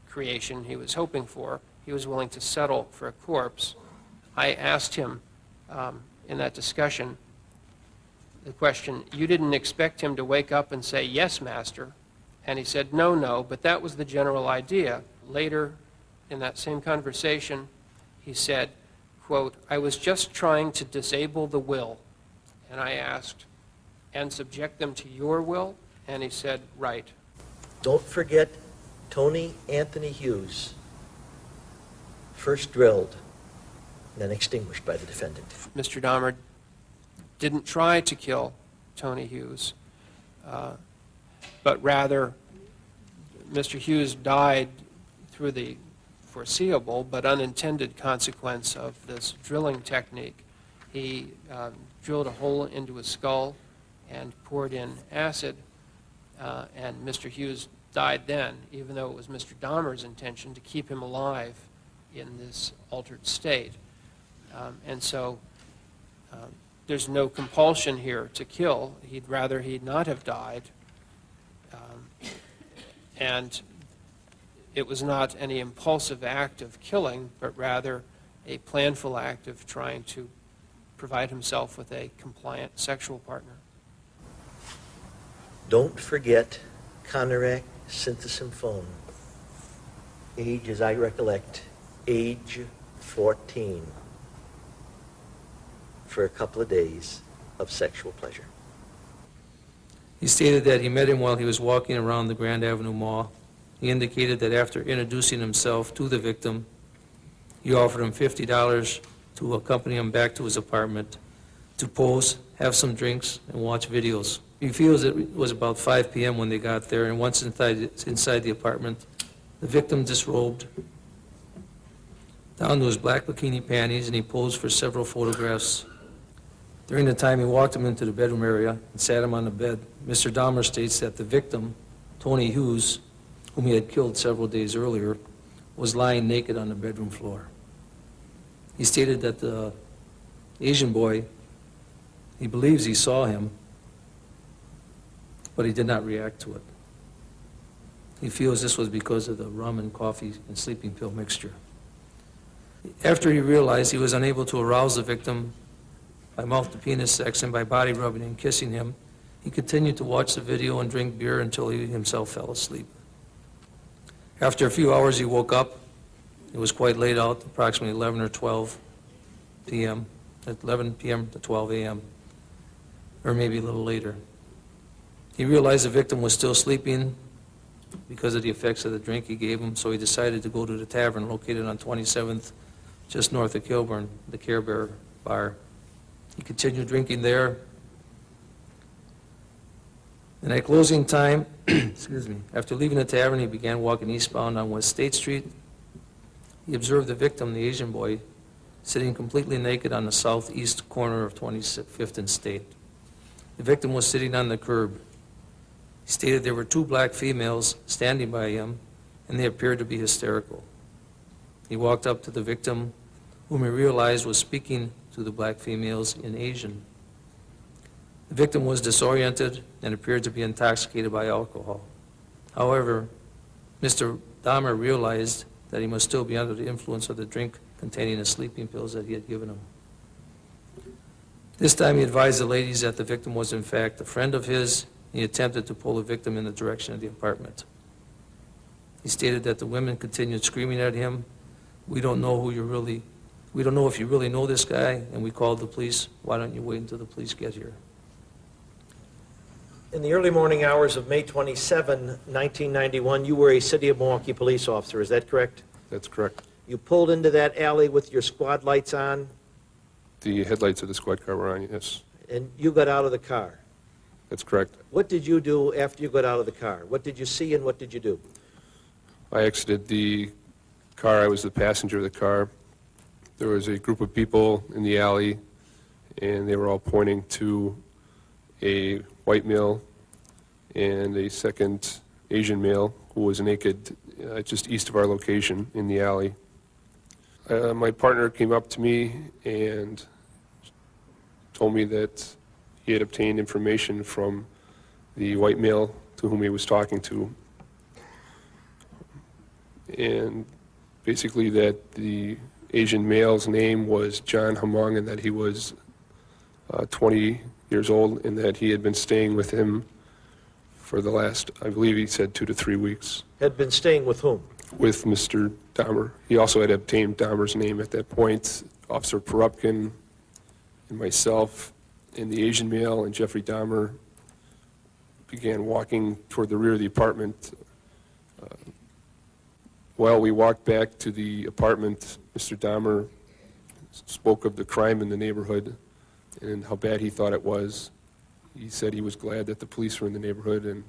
creation he was hoping for, he was willing to settle for a corpse. I asked him in that discussion the question, you didn't expect him to wake up and say, yes, master. And he said, no, no, but that was the general idea. Later in that same conversation, he said, quote, I was just trying to disable the will. And I asked, and subject them to your will? And he said, right. Don't forget Tony Anthony Hughes, first drilled, then extinguished by the defendant. Mr. Dahmer didn't try to kill Tony Hughes, but rather Mr. Hughes died through the foreseeable but unintended consequence of this drilling technique. He drilled a hole into his skull and poured in acid, and Mr. Hughes died then, even though it was Mr. Dahmer's intention to keep him alive in this altered state. And so there's no compulsion here to kill. He'd rather he not have died. And it was not any impulsive act of killing, but rather a planful act of trying to provide himself with a compliant sexual partner. Don't forget Conorak Synthesymphone. Age, as I recollect, age 14. For a couple of days of sexual pleasure. He stated that he met him while he was walking around the Grand Avenue Mall. He indicated that after introducing himself to the victim, he offered him $50 to accompany him back to his apartment to pose, have some drinks, and watch videos. He feels it was about 5 p.m. when they got there, and once inside the apartment, the victim disrobed down to his black bikini panties, and he posed for several photographs. During the time he walked him into the bedroom area and sat him on the bed, Mr. Dahmer states that the victim, Tony Hughes, whom he had killed several days earlier, was lying naked on the bedroom floor. He stated that the Asian boy, he believes he saw him, but he did not react to it. He feels this was because of the rum and coffee and sleeping pill mixture. After he realized he was unable to arouse the victim by mouth-to-penis sex and by body rubbing and kissing him, he continued to watch the video and drink beer until he himself fell asleep. After a few hours, he woke up. It was quite late out, approximately 11 or 12 p.m., at 11 p.m. to 12 a.m., or maybe a little later. He realized the victim was still sleeping because of the effects of the drink he gave him, so he decided to go to the tavern located on 27th, just north of Kilburn, the Care Bear Bar. He continued drinking there. And at closing time, excuse me, after leaving the tavern, he began walking eastbound on West State Street. He observed the victim, the Asian boy, sitting completely naked on the southeast corner of 25th and State. The victim was sitting on the curb. He stated there were two black females standing by him, and they appeared to be hysterical. He walked up to the victim, whom he realized was speaking to the black females in Asian. The victim was disoriented and appeared to be intoxicated by alcohol. However, Mr. Dahmer realized that he must still be under the influence of the drink containing the sleeping pills that he had given him. This time he advised the ladies that the victim was in fact a friend of his. He attempted to pull the victim in the direction of the apartment. He stated that the women continued screaming at him, we don't know if you really know this guy, and we called the police. Why don't you wait until the police get here? In the early morning hours of May 27, 1991, you were a City of Milwaukee police officer, is that correct? That's correct. You pulled into that alley with your squad lights on, The headlights of the squad car were on, yes. and you got out of the car. That's correct. What did you do after you got out of the car? What did you see and what did you do? I exited the car. I was the passenger of the car. There was a group of people in the alley, and they were all pointing to a white male and a second Asian male who was naked just east of our location in the alley. My partner came up to me and told me that he had obtained information from the white male to whom he was talking to, and basically that the Asian male's name was John Hamong and that he was 20 years old and that he had been staying with him for the last, I believe he said, 2 to 3 weeks. Had been staying with whom? With Mr. Dahmer. He also had obtained Dahmer's name at that point. Officer Perupkin and myself and the Asian male and Jeffrey Dahmer began walking toward the rear of the apartment. While we walked back to the apartment, Mr. Dahmer spoke of the crime in the neighborhood and how bad he thought it was. He said he was glad that the police were in the neighborhood and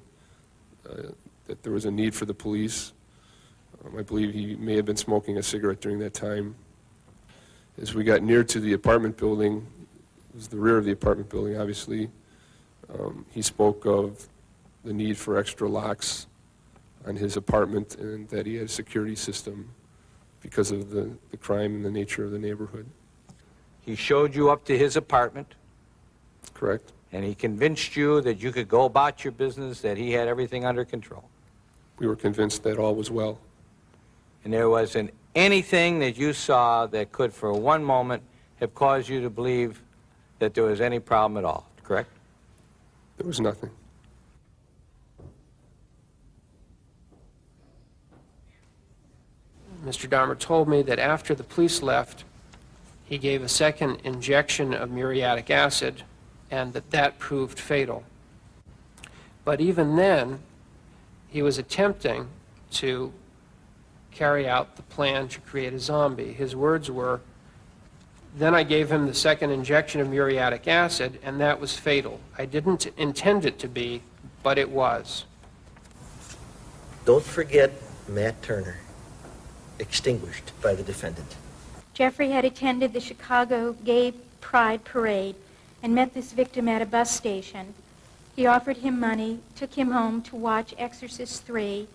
that there was a need for the police. I believe he may have been smoking a cigarette during that time. As we got near to the apartment building, it was the rear of the apartment building, obviously, he spoke of the need for extra locks on his apartment and that he had a security system because of the crime and the nature of the neighborhood. He showed you up to his apartment, Correct? and he convinced you that you could go about your business, that he had everything under control. We were convinced that all was well. And there wasn't anything that you saw that could, for one moment, have caused you to believe that there was any problem at all, correct? There was nothing. Mr. Dahmer told me that after the police left, he gave a second injection of muriatic acid and that proved fatal. But even then, he was attempting to carry out the plan to create a zombie. His words were, "Then I gave him the second injection of muriatic acid, and that was fatal. I didn't intend it to be, but it was." Don't forget Matt Turner, extinguished by the defendant. Jeffrey had attended the Chicago Gay Pride Parade and met this victim at a bus station. He offered him money, took him home to watch Exorcist III,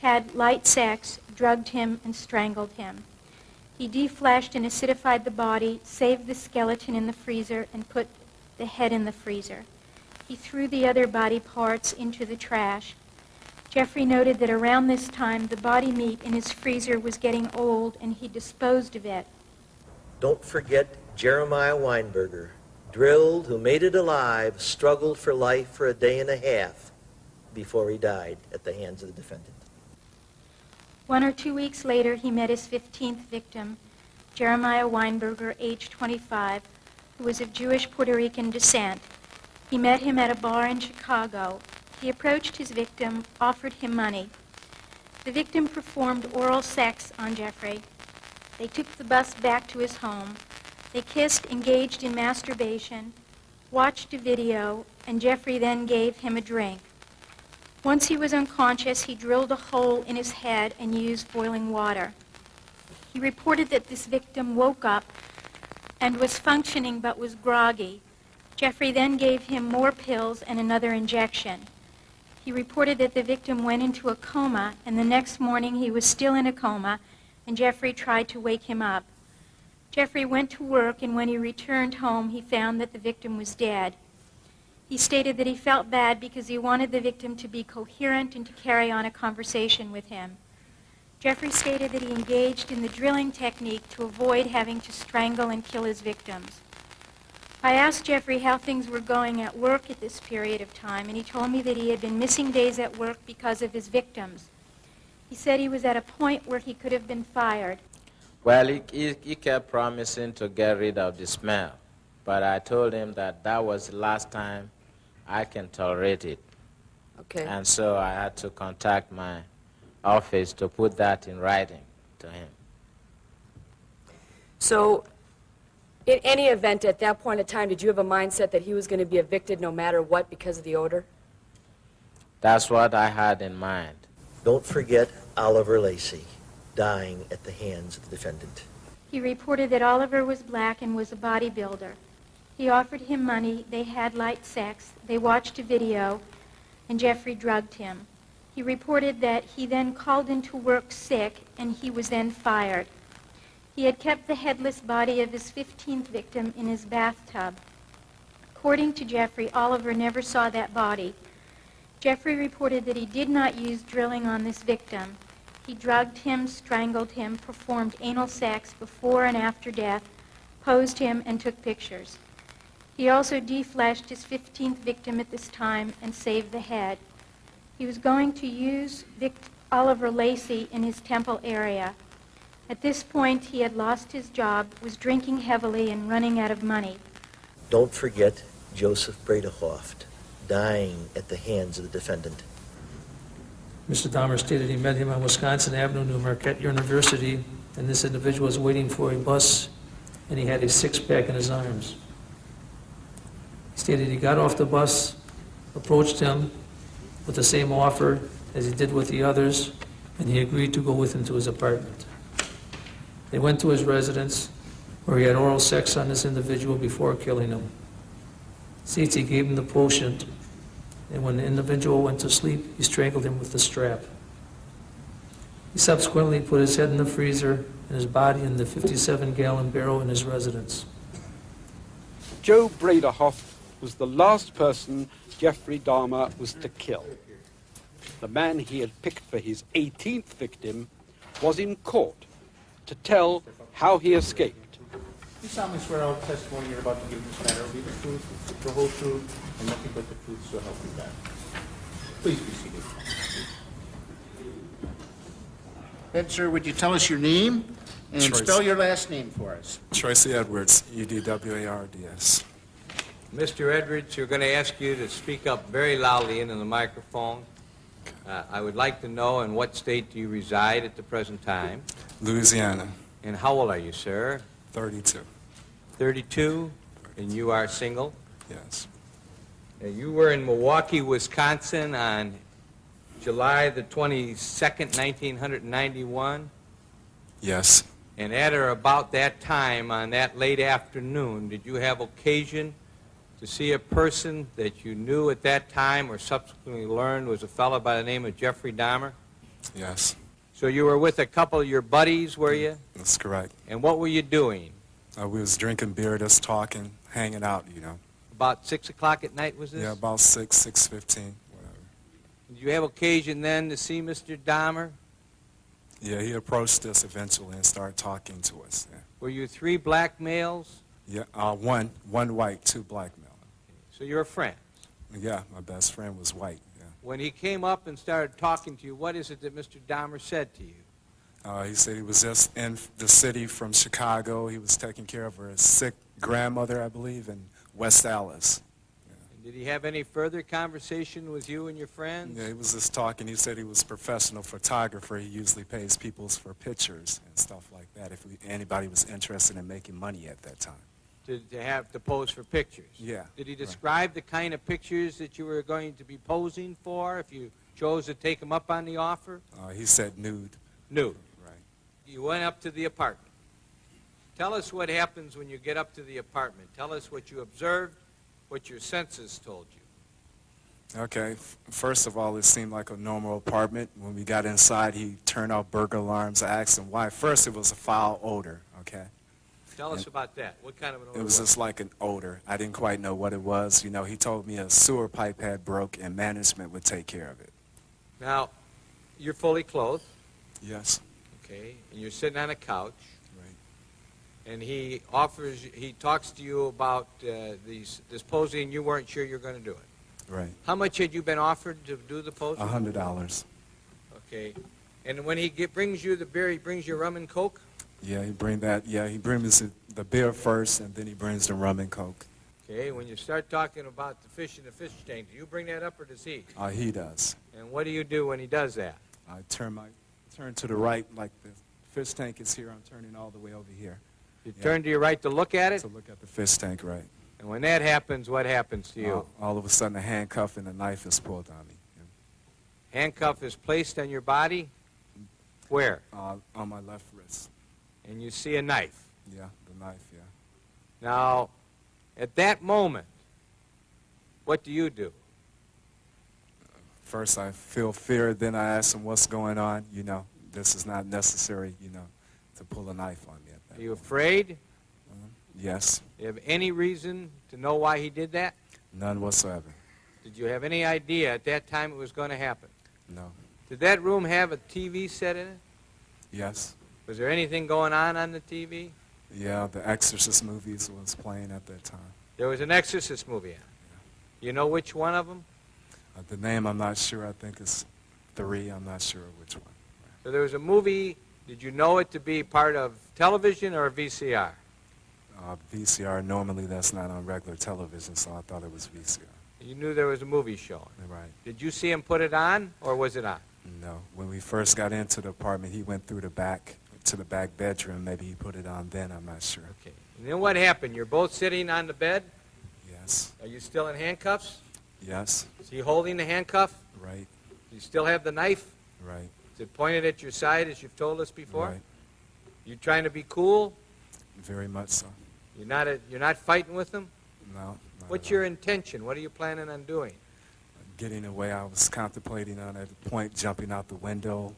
had light sex, drugged him, and strangled him. He defleshed and acidified the body, saved the skeleton in the freezer, and put the head in the freezer. He threw the other body parts into the trash. Jeffrey noted that around this time, the body meat in his freezer was getting old, and he disposed of it. Don't forget Jeremiah Weinberger, drilled, who made it alive, struggled for life for a day and a half before he died at the hands of the defendant. 1 or 2 weeks later, he met his 15th victim, Jeremiah Weinberger, age 25, who was of Jewish Puerto Rican descent. He met him at a bar in Chicago. He approached his victim, offered him money. The victim performed oral sex on Jeffrey. They took the bus back to his home. They kissed, engaged in masturbation, watched a video, and Jeffrey then gave him a drink. Once he was unconscious, he drilled a hole in his head and used boiling water. He reported that this victim woke up and was functioning but was groggy. Jeffrey then gave him more pills and another injection. He reported that the victim went into a coma, and the next morning he was still in a coma, and Jeffrey tried to wake him up. Jeffrey went to work, and when he returned home, he found that the victim was dead. He stated that he felt bad because he wanted the victim to be coherent and to carry on a conversation with him. Jeffrey stated that he engaged in the drilling technique to avoid having to strangle and kill his victims. I asked Jeffrey how things were going at work at this period of time, and he told me that he had been missing days at work because of his victims. He said he was at a point where he could have been fired. Well, he kept promising to get rid of the smell, but I told him that that was the last time I can tolerate it. Okay. And so I had to contact my office to put that in writing to him. So In any event, at that point in time, did you have a mindset that he was going to be evicted no matter what because of the odor? That's what I had in mind. Don't forget Oliver Lacey dying at the hands of the defendant. He reported that Oliver was black and was a bodybuilder. He offered him money, they had light sex, they watched a video, and Jeffrey drugged him. He reported that he then called into work sick and he was then fired. He had kept the headless body of his 15th victim in his bathtub. According to Jeffrey, Oliver never saw that body. Jeffrey reported that he did not use drilling on this victim. He drugged him, strangled him, performed anal sex before and after death, posed him, and took pictures. He also defleshed his 15th victim at this time and saved the head. He was going to use Oliver Lacey in his temple area. At this point, he had lost his job, was drinking heavily, and running out of money. Don't forget Joseph Bredehoft dying at the hands of the defendant. Mr. Dahmer stated he met him on Wisconsin Avenue near Marquette University, and this individual was waiting for a bus, and he had a six-pack in his arms. He stated he got off the bus, approached him with the same offer as he did with the others, and he agreed to go with him to his apartment. They went to his residence, where he had oral sex on this individual before killing him. States he gave him the potion, and when the individual went to sleep, he strangled him with the strap. He subsequently put his head in the freezer and his body in the 57-gallon barrel in his residence. Joe Bredehoft was the last person Jeffrey Dahmer was to kill. The man he had picked for his 18th victim was in court to tell how he escaped. You solemnly swear all testimony you're about to give in this matter will be the truth, the whole truth, and nothing but the truth, so help you God. Please be seated. Then, sir, would you tell us your name and spell your last name for us? Tracy Edwards, Edwards. Mr. Edwards, you're going to ask you to speak up very loudly into the microphone. I would like to know in what state do you reside at the present time? Louisiana. And how old are you, sir? 32. 32? And you are single? Yes. Now, you were in Milwaukee, Wisconsin on July the 22nd, 1991? Yes. And at or about that time, on that late afternoon, did you have occasion to see a person that you knew at that time or subsequently learned was a fellow by the name of Jeffrey Dahmer? Yes. So you were with a couple of your buddies, were you? That's correct. And what were you doing? We was drinking beer, just talking, hanging out, you know. About 6 o'clock at night, was this? Yeah, about 6:15, whatever. Did you have occasion then to see Mr. Dahmer? Yeah, he approached us eventually and started talking to us. Yeah, Were you three black males? yeah one white, two black male. So you're friends. Yeah, my best friend was white. Yeah. When he came up and started talking to you, what is it that Mr. Dahmer said to you? He said he was just in the city from Chicago. He was taking care of her sick grandmother, I believe, in West Allis. And did he have any further conversation with you and your friends? Yeah, he was just talking. He said he was a professional photographer. He usually pays people for pictures and stuff like that if anybody was interested in making money at that time. To have to pose for pictures? Yeah. Did he describe the kind of pictures that you were going to be posing for if you chose to take him up on the offer? He said nude. Nude. Right. You went up to the apartment. Tell us what happens when you get up to the apartment. Tell us what you observed, what your senses told you. Okay. First of all, it seemed like a normal apartment. When we got inside, he turned off burglar alarms. I asked him why. First, it was a foul odor, okay? Tell us about that. What kind of an odor? It was just like an odor. I didn't quite know what it was. You know, he told me a sewer pipe had broke and management would take care of it. Now, you're fully clothed. Yes. Okay, and you're sitting on a couch. Right. And he talks to you about this posing, and you weren't sure you're going to do it. Right. How much had you been offered to do the posing? $100. Okay. And when he brings you the beer, he brings you rum and Coke? Yeah, he brings the beer first, and then he brings the rum and Coke. Okay, when you start talking about the fish in the fish tank, do you bring that up or does he? He does. And what do you do when he does that? I turn to the right, like the fish tank is here. I'm turning all the way over here. You turn to your right to look at it? To look at the fish tank, right. And when that happens, what happens to you? All of a sudden, a handcuff and a knife is pulled on me. Handcuff is placed on your body? Where? On my left wrist. And you see a knife? Yeah, the knife, yeah. Now, at that moment, what do you do? First, I feel fear, then I ask him what's going on. You know, this is not necessary, you know, to pull a knife on me. Are you afraid? Yes. Do you have any reason to know why he did that? None whatsoever. Did you have any idea at that time it was going to happen? No. Did that room have a TV set in it? Yes. Was there anything going on the TV? Yeah, the Exorcist movies was playing at that time. There was an Exorcist movie on. You know which one of them? The name I'm not sure. I think it's 3. I'm not sure which one. So there was a movie. Did you know it to be part of television or a VCR? VCR, normally that's not on regular television, so I thought it was VCR. You knew there was a movie showing. Right. Did you see him put it on, or was it on? No. When we first got into the apartment, he went through the back to the back bedroom. Maybe he put it on then. I'm not sure. Okay. And then what happened? You're both sitting on the bed? Yes. Are you still in handcuffs? Yes. Is he holding the handcuff? Right. Do you still have the knife? Right. Is it pointed at your side, as you've told us before? Right. You trying to be cool? Very much so. You're not fighting with him? No. What's your intention? What are you planning on doing? Getting away. I was contemplating on at a point jumping out the window.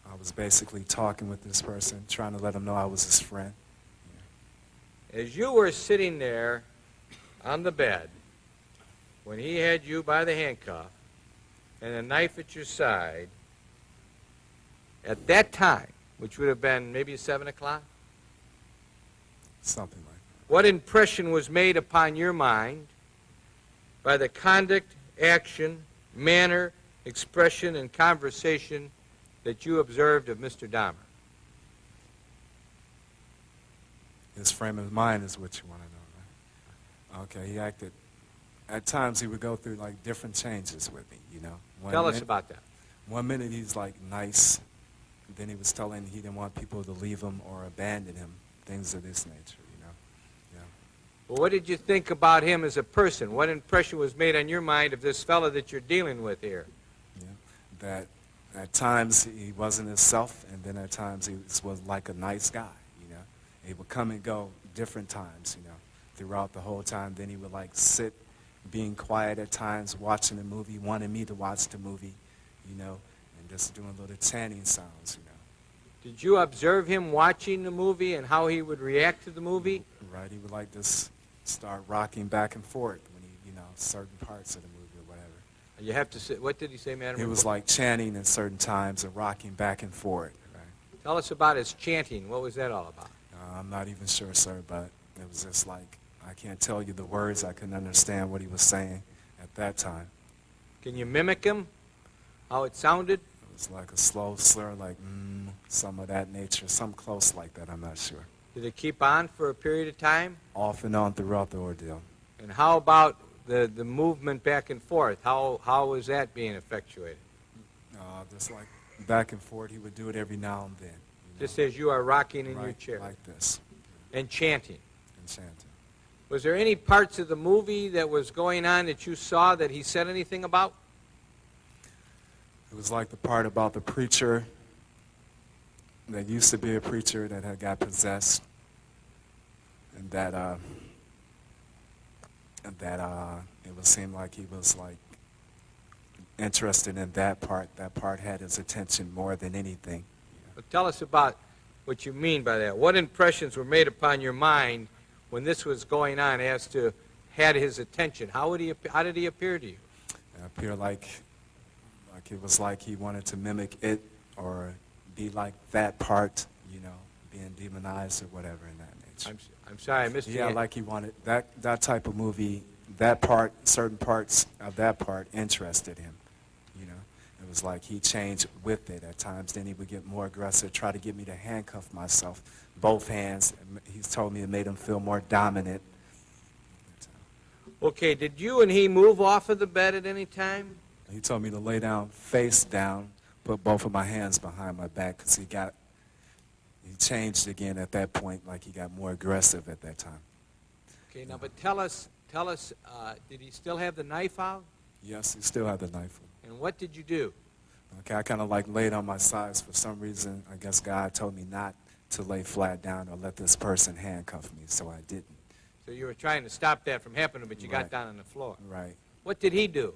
I was basically talking with this person, trying to let him know I was his friend. As you were sitting there on the bed, when he had you by the handcuff and a knife at your side, at that time, which would have been maybe 7 o'clock? Something like that. What impression was made upon your mind by the conduct, action, manner, expression, and conversation that you observed of Mr. Dahmer? His frame of mind is what you want to know, right? Okay, he acted. At times he would go through like different changes with me, you know. Tell us about that. 1 minute he's like nice, then he was telling he didn't want people to leave him or abandon him, things of this nature, you know. Yeah. Well, what did you think about him as a person? What impression was made on your mind of this fellow that you're dealing with here? Yeah. That at times he wasn't himself, and then at times he was like a nice guy, you know. He would come and go different times, you know, throughout the whole time. Then he would like sit, being quiet at times, watching the movie, wanting me to watch the movie, you know, and just doing little chanting sounds, you know. Did you observe him watching the movie and how he would react to the movie? Right, he would like just start rocking back and forth when he, you know, certain parts of the movie or whatever. You have to say, what did he say, madam? He was like chanting in certain times and rocking back and forth. Right? Tell us about his chanting. What was that all about? I'm not even sure, sir, but it was just like, I can't tell you the words. I couldn't understand what he was saying at that time. Can you mimic him? How it sounded? It was like a slow slur, like, some of that nature, some close like that, I'm not sure. Did it keep on for a period of time? Off and on throughout the ordeal. And how about the movement back and forth? How was that being effectuated? Just like back and forth, he would do it every now and then. Just as you are rocking in your chair? Like this. And chanting? And chanting. Was there any parts of the movie that was going on that you saw that he said anything about? It was like the part about the preacher that used to be a preacher that had got possessed, and that it would seem like he was like interested in that part. That part had his attention more than anything. But tell us about what you mean by that. What impressions were made upon your mind when this was going on as to had his attention? How did he appear to you? It appeared like it was like he wanted to mimic it or be like that part, you know, being demonized or whatever in that nature. I'm sorry, I missed you. Yeah, like he wanted that type of movie, that part, certain parts of that part interested him, you know. It was like he changed with it at times. Then he would get more aggressive, try to get me to handcuff myself, both hands. He's told me it made him feel more dominant. Okay, did you and he move off of the bed at any time? He told me to lay down, face down, put both of my hands behind my back because he changed again at that point, like he got more aggressive at that time. Okay, now, but tell us, did he still have the knife out? Yes, he still had the knife. And what did you do? Okay, I kind of like laid on my sides. For some reason, I guess God told me not to lay flat down or let this person handcuff me, so I didn't. So you were trying to stop that from happening, but you got Right. down on the floor. Right. What did he do?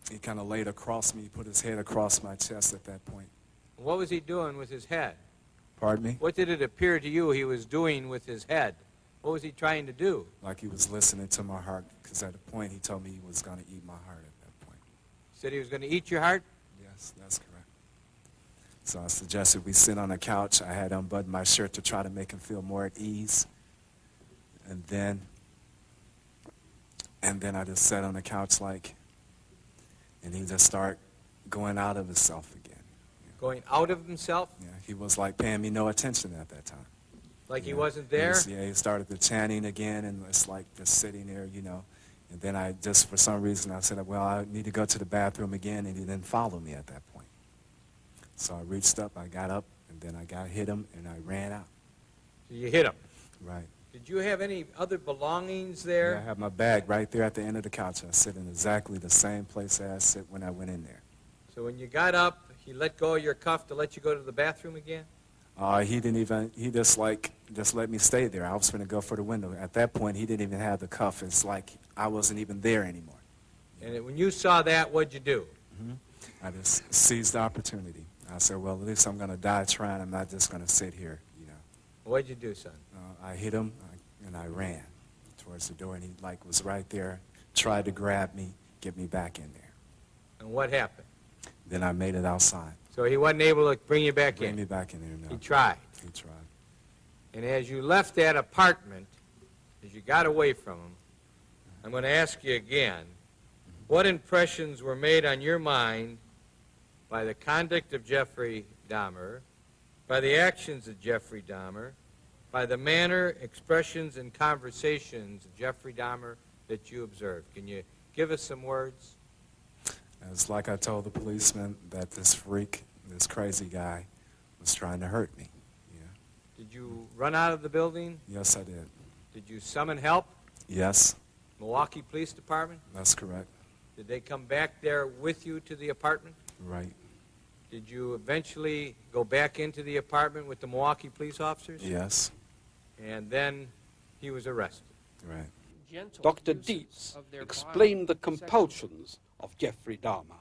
He kind of laid across me, put his head across my chest at that point. What was he doing with his head? Pardon me? What did it appear to you he was doing with his head? What was he trying to do? Like he was listening to my heart, because at a point he told me he was going to eat my heart at that point. Said he was going to eat your heart? Yes, that's correct. So I suggested we sit on the couch. I had unbuttoned my shirt to try to make him feel more at ease. And then I just sat on the couch and he just started going out of himself again. Going out of himself? Yeah, he was like paying me no attention at that time. Like he Yeah. wasn't there? He started the chanting again, and it's like just sitting there, And then I just, for some reason, I said, well, I need to go to the bathroom again, and he didn't follow me at that point. So I reached up, I got up, and then I hit him, and I ran out. So you hit him? Right. Did you have any other belongings there? Yeah, I have my bag right there at the end of the couch. I sit in exactly the same place as I sit when I went in there. So when you got up, he let go of your cuff to let you go to the bathroom again? He just let me stay there. I was going to go for the window. At that point, he didn't even have the cuff. It's like I wasn't even there anymore. And when you saw that, what'd you do? I just seized the opportunity. I said, well, at least I'm going to die trying. I'm not just going to sit here, What'd you do, son? I hit him, and I ran towards the door, and he was right there, tried to grab me, get me back in there. And what happened? Then I made it outside. So he wasn't able to bring you back in? Bring me back in there, no. He tried? He tried. And as you left that apartment, as you got away from him, I'm going to ask you again, what impressions were made on your mind by the conduct of Jeffrey Dahmer, by the actions of Jeffrey Dahmer, by the manner, expressions, and conversations of Jeffrey Dahmer that you observed? Can you give us some words? It's like I told the policeman that this freak, this crazy guy, was trying to hurt me. Did you run out of the building? Yes, I did. Did you summon help? Yes, Milwaukee Police Department? that's correct. Did they come back there with you to the apartment? Right. Did you eventually go back into the apartment with the Milwaukee police officers? Yes. And then he was arrested. Right. Dr. Dietz explained the compulsions of Jeffrey Dahmer.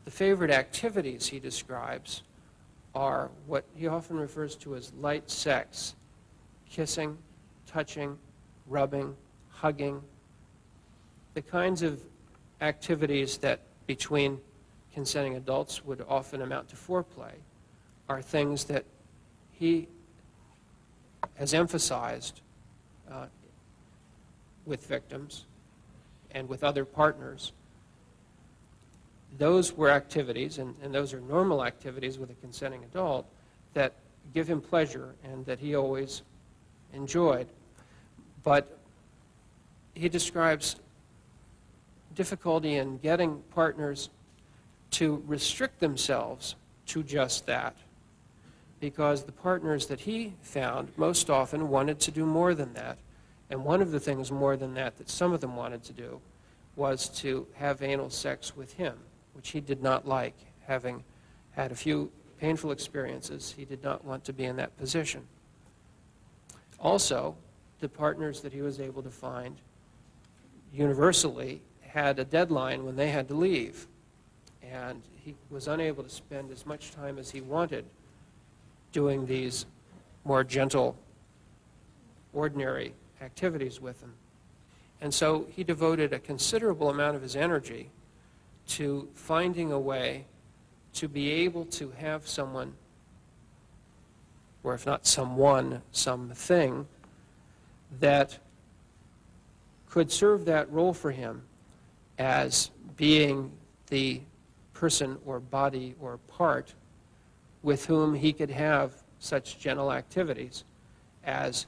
The favorite activities he describes are what he often refers to as light sex: kissing, touching, rubbing, hugging. The kinds of activities that between consenting adults would often amount to foreplay are things that he has emphasized with victims and with other partners. Those were activities, and those are normal activities with a consenting adult, that give him pleasure and that he always enjoyed. But he describes difficulty in getting partners to restrict themselves to just that, because the partners that he found most often wanted to do more than that. And one of the things more than that some of them wanted to do was to have anal sex with him, which he did not like. Having had a few painful experiences, he did not want to be in that position. Also, the partners that he was able to find universally had a deadline when they had to leave, and he was unable to spend as much time as he wanted doing these more gentle, ordinary activities with them. And so he devoted a considerable amount of his energy to finding a way to be able to have someone, or if not someone, something, that could serve that role for him as being the person or body or part with whom he could have such gentle activities as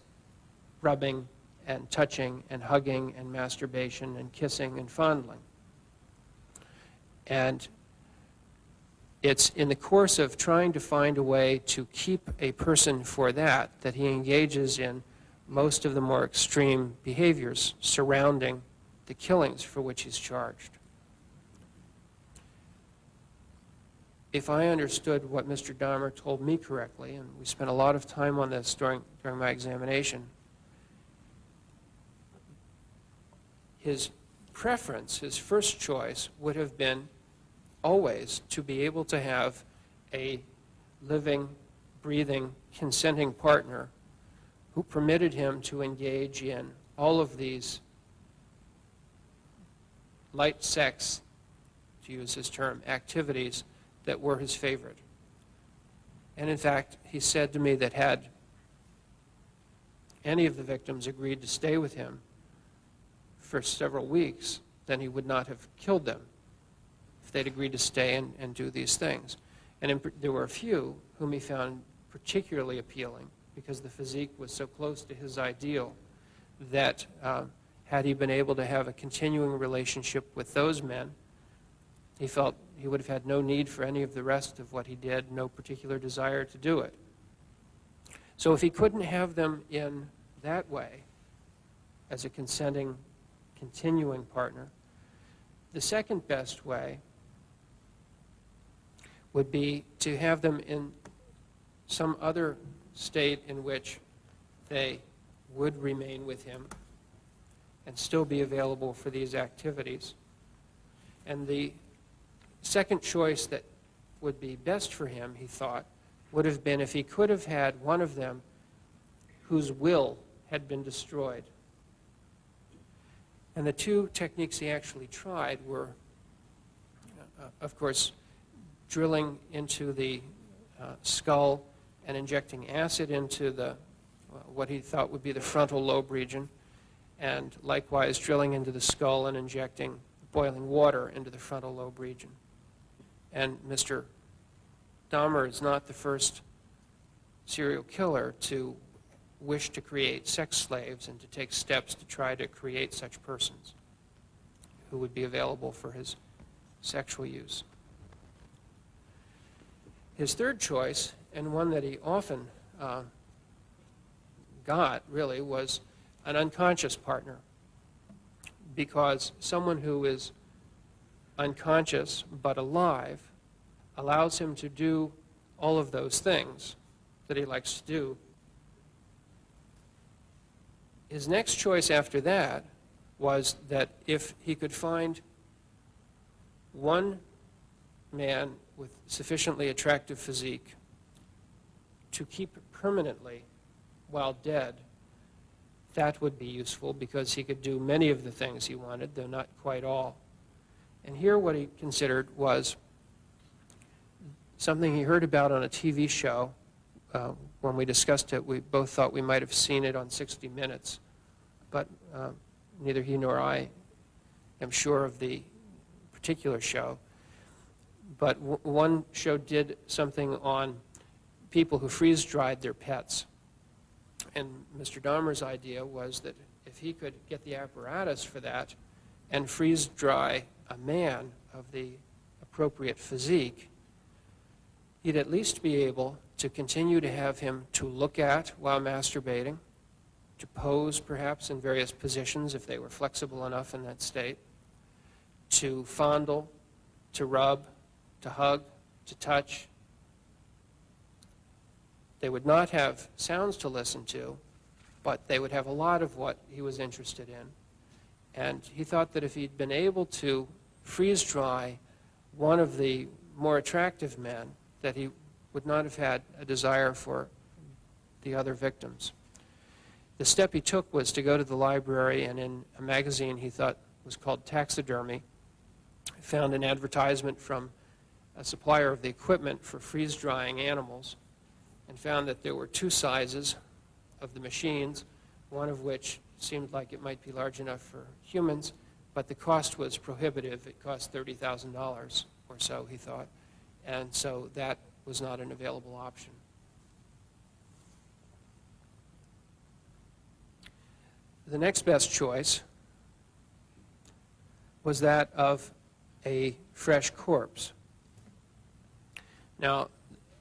rubbing and touching and hugging and masturbation and kissing and fondling. And it's in the course of trying to find a way to keep a person for that he engages in most of the more extreme behaviors surrounding the killings for which he's charged. If I understood what Mr. Dahmer told me correctly, and we spent a lot of time on this during my examination, his preference, his first choice, would have been always to be able to have a living, breathing, consenting partner who permitted him to engage in all of these light sex, to use his term, activities that were his favorite. And in fact, he said to me that had any of the victims agreed to stay with him for several weeks, then he would not have killed them if they'd agreed to stay and do these things. And there were a few whom he found particularly appealing because the physique was so close to his ideal that had he been able to have a continuing relationship with those men, he felt he would have had no need for any of the rest of what he did, no particular desire to do it. So if he couldn't have them in that way, as a consenting, continuing partner, the second best way would be to have them in some other state in which they would remain with him and still be available for these activities. And the second choice that would be best for him, he thought, would have been if he could have had one of them whose will had been destroyed. And the two techniques he actually tried were, of course, drilling into the skull and injecting acid into the what he thought would be the frontal lobe region, and likewise drilling into the skull and injecting boiling water into the frontal lobe region. And Mr. Dahmer is not the first serial killer to wish to create sex slaves and to take steps to try to create such persons who would be available for his sexual use. His third choice, and one that he often got, really, was an unconscious partner, because someone who is unconscious but alive allows him to do all of those things that he likes to do. His next choice after that was that if he could find one man with sufficiently attractive physique to keep permanently while dead, that would be useful because he could do many of the things he wanted, though not quite all. And here what he considered was something he heard about on a TV show. When we discussed it, we both thought we might have seen it on 60 Minutes, but neither he nor I am sure of the particular show. But one show did something on people who freeze-dried their pets. And Mr. Dahmer's idea was that if he could get the apparatus for that and freeze-dry a man of the appropriate physique, he'd at least be able to continue to have him to look at while masturbating, to pose perhaps in various positions if they were flexible enough in that state, to fondle, to rub, to hug, to touch. They would not have sounds to listen to, but they would have a lot of what he was interested in. And he thought that if he'd been able to freeze-dry one of the more attractive men, that he would not have had a desire for the other victims. The step he took was to go to the library, and in a magazine he thought was called Taxidermy, found an advertisement from a supplier of the equipment for freeze-drying animals, and found that there were two sizes of the machines, one of which seemed like it might be large enough for humans, but the cost was prohibitive. It cost $30,000 or so, he thought, and so that was not an available option. The next best choice was that of a fresh corpse. Now,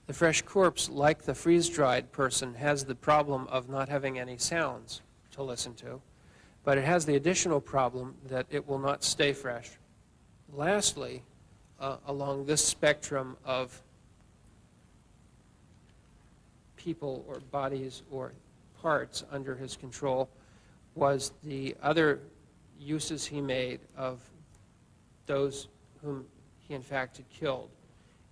the fresh corpse, like the freeze-dried person, has the problem of not having any sounds to listen to, but it has the additional problem that it will not stay fresh. Lastly, along this spectrum of people or bodies or parts under his control was the other uses he made of those whom he in fact had killed.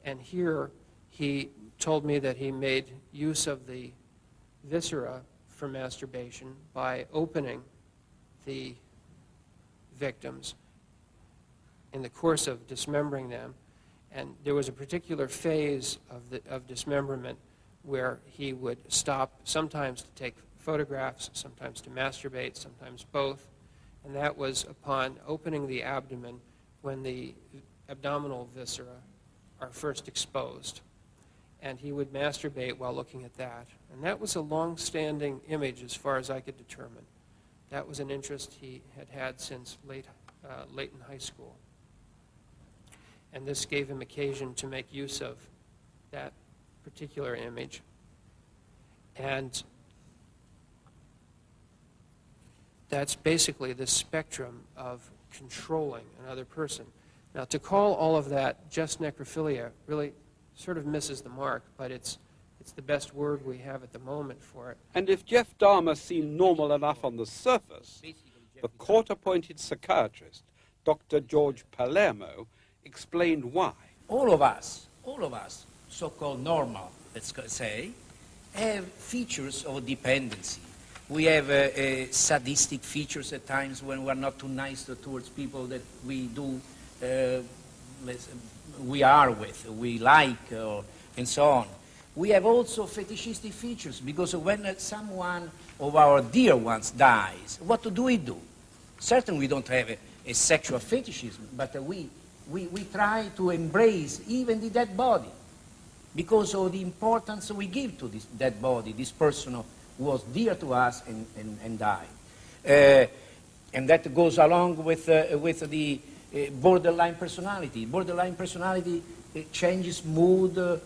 And here he told me that he made use of the viscera for masturbation by opening the victims in the course of dismembering them. And there was a particular phase of dismemberment where he would stop sometimes to take photographs, sometimes to masturbate, sometimes both. And that was upon opening the abdomen when the abdominal viscera are first exposed. And he would masturbate while looking at that. And that was a long-standing image as far as I could determine. That was an interest he had had since late in high school. And this gave him occasion to make use of that particular image. And that's basically the spectrum of controlling another person. Now, to call all of that just necrophilia really sort of misses the mark, but it's the best word we have at the moment for it. And if Jeff Dahmer seemed normal enough on the surface, the court-appointed psychiatrist, Dr. George Palermo, explained why. All of us, so-called normal, let's say, have features of dependency. We have sadistic features at times when we're not too nice towards people that we are with, we like, and so on. We have also fetishistic features because when someone of our dear ones dies, what do we do? Certainly we don't have a sexual fetishism, but we try to embrace even the dead body because of the importance we give to this dead body, this person who was dear to us and died. And that goes along with the borderline personality. Borderline personality changes mood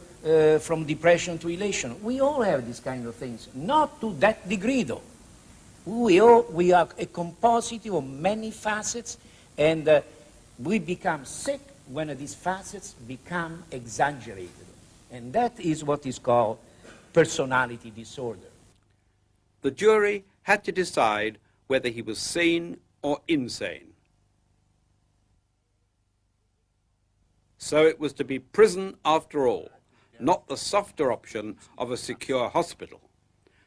from depression to elation. We all have these kind of things, not to that degree though. We are a composite of many facets, and we become sick when these facets become exaggerated. And that is what is called personality disorder. The jury had to decide whether he was sane or insane. So it was to be prison after all, not the softer option of a secure hospital.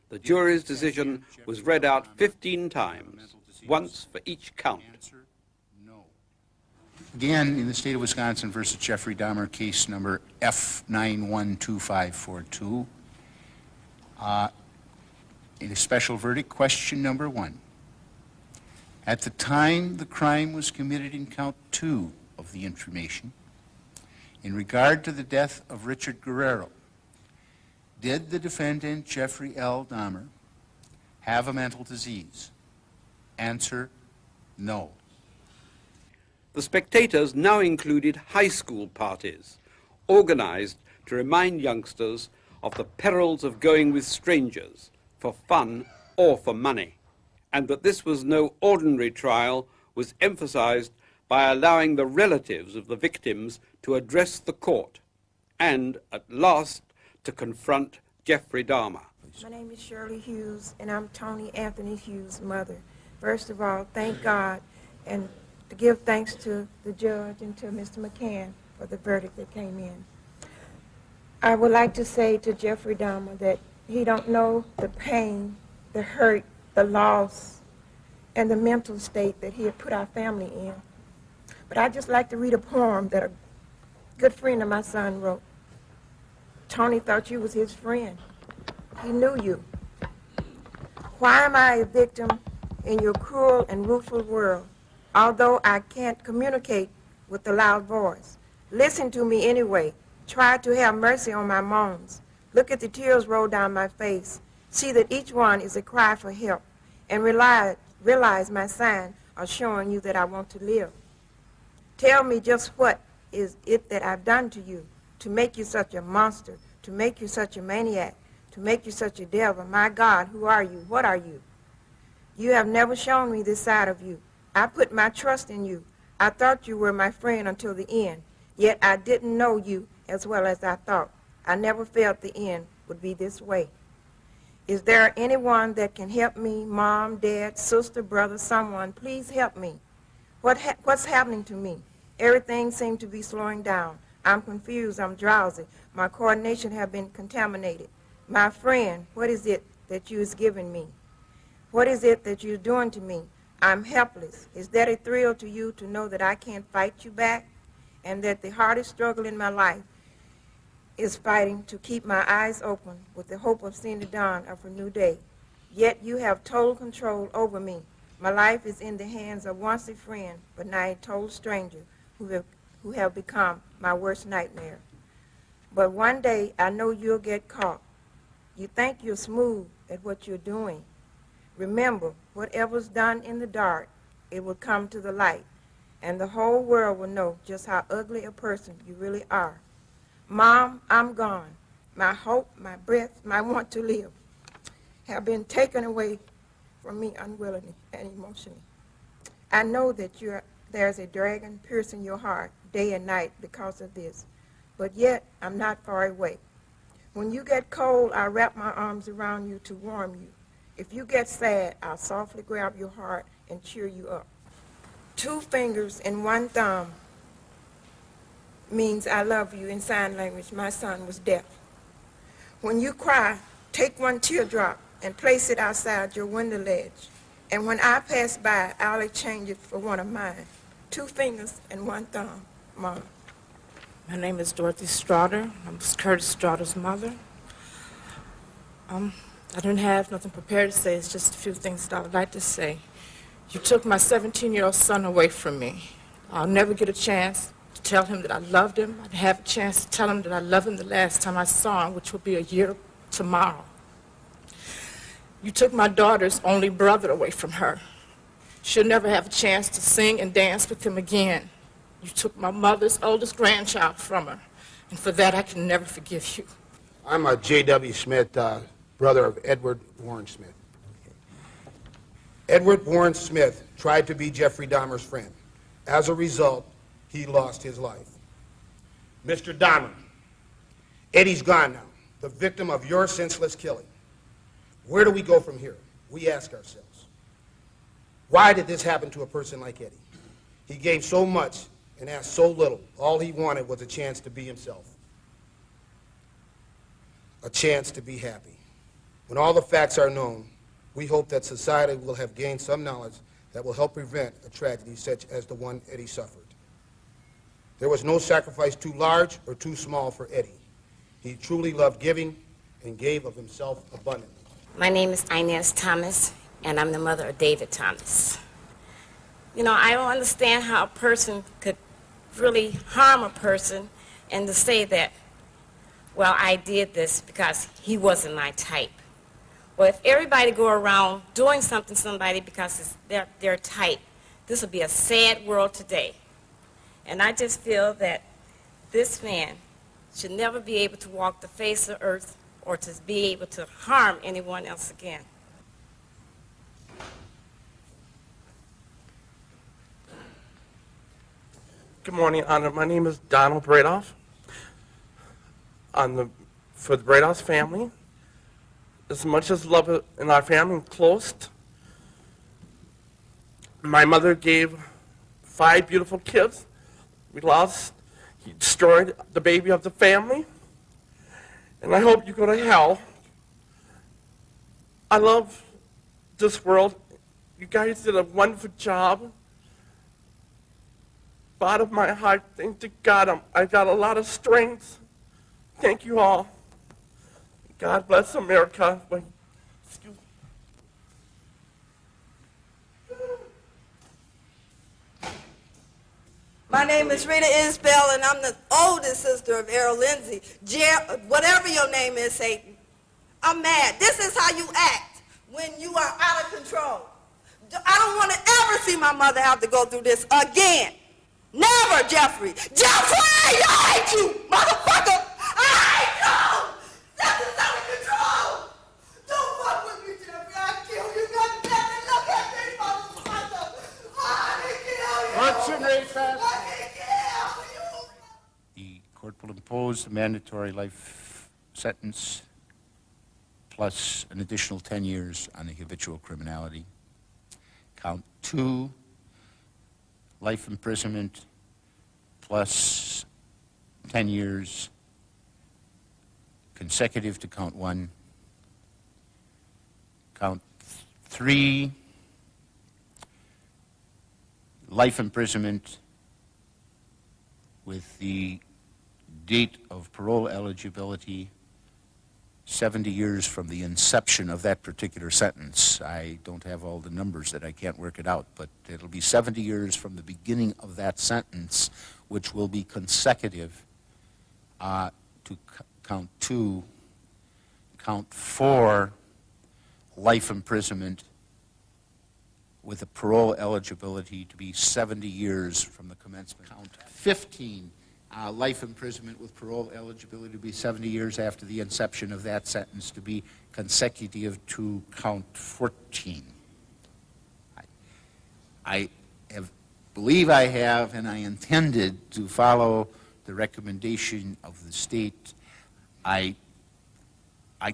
The jury's decision was read out 15 times, once for each count. Again, in the state of Wisconsin versus Jeffrey Dahmer, case number F912542, in a special verdict, question number 1. At the time the crime was committed in count 2 of the information, in regard to the death of Richard Guerrero, did the defendant, Jeffrey L. Dahmer, have a mental disease? Answer, no. The spectators now included high school parties, organized to remind youngsters of the perils of going with strangers for fun or for money, and that this was no ordinary trial was emphasized by allowing the relatives of the victims to address the court and, at last, to confront Jeffrey Dahmer. My name is Shirley Hughes, and I'm Tony Anthony Hughes' mother. First of all, thank God, and to give thanks to the judge and to Mr. McCann for the verdict that came in. I would like to say to Jeffrey Dahmer that he don't know the pain, the hurt, the loss, and the mental state that he had put our family in. But I'd just like to read a poem that a good friend of my son wrote. Tony thought you was his friend. He knew you. Why am I a victim in your cruel and rueful world, although I can't communicate with a loud voice? Listen to me anyway. Try to have mercy on my moans. Look at the tears roll down my face. See that each one is a cry for help. And realize my sign are showing you that I want to live. Tell me just what is it that I've done to you. to make you such a monster, to make you such a maniac, to make you such a devil. My God, who are you? What are you? You have never shown me this side of you. I put my trust in you. I thought you were my friend until the end, yet I didn't know you as well as I thought. I never felt the end would be this way. Is there anyone that can help me? Mom, dad, sister, brother, someone, please help me. What's happening to me? Everything seems to be slowing down. I'm confused, I'm drowsy. My coordination has been contaminated. My friend, what is it that you is giving me? What is it that you're doing to me? I'm helpless. Is that a thrill to you to know that I can't fight you back? And that the hardest struggle in my life is fighting to keep my eyes open with the hope of seeing the dawn of a new day. Yet you have total control over me. My life is in the hands of once a friend, but now a total stranger who have become my worst nightmare. But one day I know you'll get caught. You think you're smooth at what you're doing. Remember, whatever's done in the dark, it will come to the light, and the whole world will know just how ugly a person you really are. Mom, I'm gone. My hope, my breath, my want to live have been taken away from me unwillingly and emotionally. I know that there's a dragon piercing your heart day and night because of this, but yet I'm not far away. When you get cold, I wrap my arms around you to warm you. If you get sad, I'll softly grab your heart and cheer you up. 2 fingers and 1 thumb means I love you in sign language. My son was deaf. When you cry, take 1 teardrop and place it outside your window ledge. And when I pass by, I'll exchange it for one of mine. 2 fingers and 1 thumb, Mom. My name is Dorothy Straughter. I'm Curtis Straughter's mother. I didn't have nothing prepared to say. It's just a few things that I would like to say. You took my 17-year-old son away from me. I'll never get a chance to tell him that I loved him. I'd have a chance to tell him that I loved him the last time I saw him, which will be a year tomorrow. You took my daughter's only brother away from her. She'll never have a chance to sing and dance with him again. You took my mother's oldest grandchild from her, and for that I can never forgive you. I'm a J.W. Smith, brother of Edward Warren Smith. Edward Warren Smith tried to be Jeffrey Dahmer's friend. As a result, he lost his life. Mr. Dahmer, Eddie's gone now, the victim of your senseless killing. Where do we go from here? We ask ourselves. Why did this happen to a person like Eddie? He gave so much and asked so little. All he wanted was a chance to be himself. A chance to be happy. When all the facts are known, we hope that society will have gained some knowledge that will help prevent a tragedy such as the one Eddie suffered. There was no sacrifice too large or too small for Eddie. He truly loved giving and gave of himself abundantly. My name is Inez Thomas, and I'm the mother of David Thomas. You know, I don't understand how a person could really harm a person and to say that, well, I did this because he wasn't my type. Well, if everybody go around doing something to somebody because it's their type, this would be a sad world today. And I just feel that this man should never be able to walk the face of earth or to be able to harm anyone else again. Good morning, Honor. My name is Donald Bradoff. For the Bradoff family, as much as love in our family close, my mother gave 5 beautiful kids. We lost, he destroyed the baby of the family, and I hope you go to hell. I love this world. You guys did a wonderful job. Bottom of my heart, thank to God, I got a lot of strength. Thank you all. God bless America. Excuse me. My name is Rita Isbell, and I'm the oldest sister of Errol Lindsay. Whatever your name is, Satan, I'm mad. This is how you act when you are out of control. I don't want to ever see my mother have to go through this again. Never, Jeffrey. Jeffrey! Hey, I hate you, motherfucker! I hate you! Nothing's under control! Don't fuck with me, Jeffrey. I'll kill you. God damn it, look at me, motherfucker! I can kill you! What's your name, fast? I can kill you! The court will impose a mandatory life sentence plus an additional 10 years on the habitual criminality. Count 2, life imprisonment plus 10 years consecutive to count 1. Count 3, life imprisonment with the date of parole eligibility 70 years from the inception of that particular sentence. I don't have all the numbers that I can't work it out, but it'll be 70 years from the beginning of that sentence, which will be consecutive to count 2. Count 4, life imprisonment with a parole eligibility to be 70 years from the commencement. Count 15, life imprisonment with parole eligibility to be 70 years after the inception of that sentence to be consecutive to count 14. I believe I have, and I intended to follow the recommendation of the state. I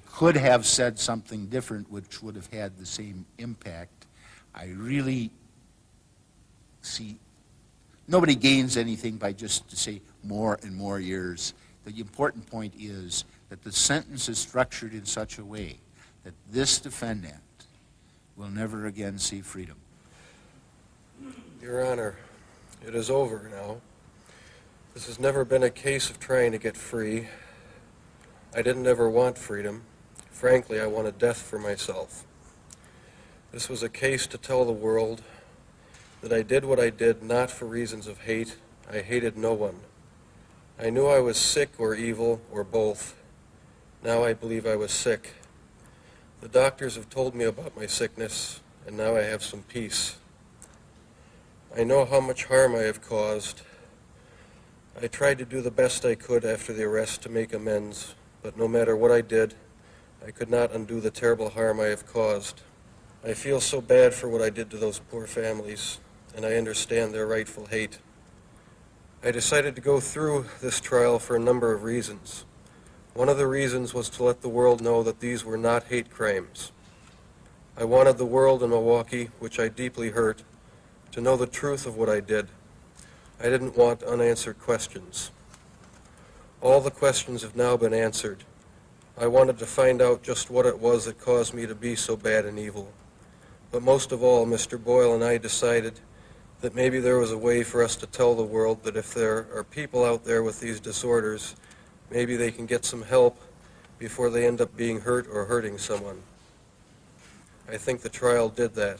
could have said something different which would have had the same impact. I really see nobody gains anything by just to say more and more years. The important point is that the sentence is structured in such a way that this defendant will never again see freedom. Your Honor, it is over now. This has never been a case of trying to get free. I didn't ever want freedom. Frankly, I wanted death for myself. This was a case to tell the world that I did what I did not for reasons of hate. I hated no one. I knew I was sick or evil or both. Now I believe I was sick. The doctors have told me about my sickness, and now I have some peace. I know how much harm I have caused. I tried to do the best I could after the arrest to make amends, but no matter what I did, I could not undo the terrible harm I have caused. I feel so bad for what I did to those poor families, and I understand their rightful hate. I decided to go through this trial for a number of reasons. One of the reasons was to let the world know that these were not hate crimes. I wanted the world in Milwaukee, which I deeply hurt, to know the truth of what I did. I didn't want unanswered questions. All the questions have now been answered. I wanted to find out just what it was that caused me to be so bad and evil. But most of all, Mr. Boyle and I decided that maybe there was a way for us to tell the world that if there are people out there with these disorders, maybe they can get some help before they end up being hurt or hurting someone. I think the trial did that.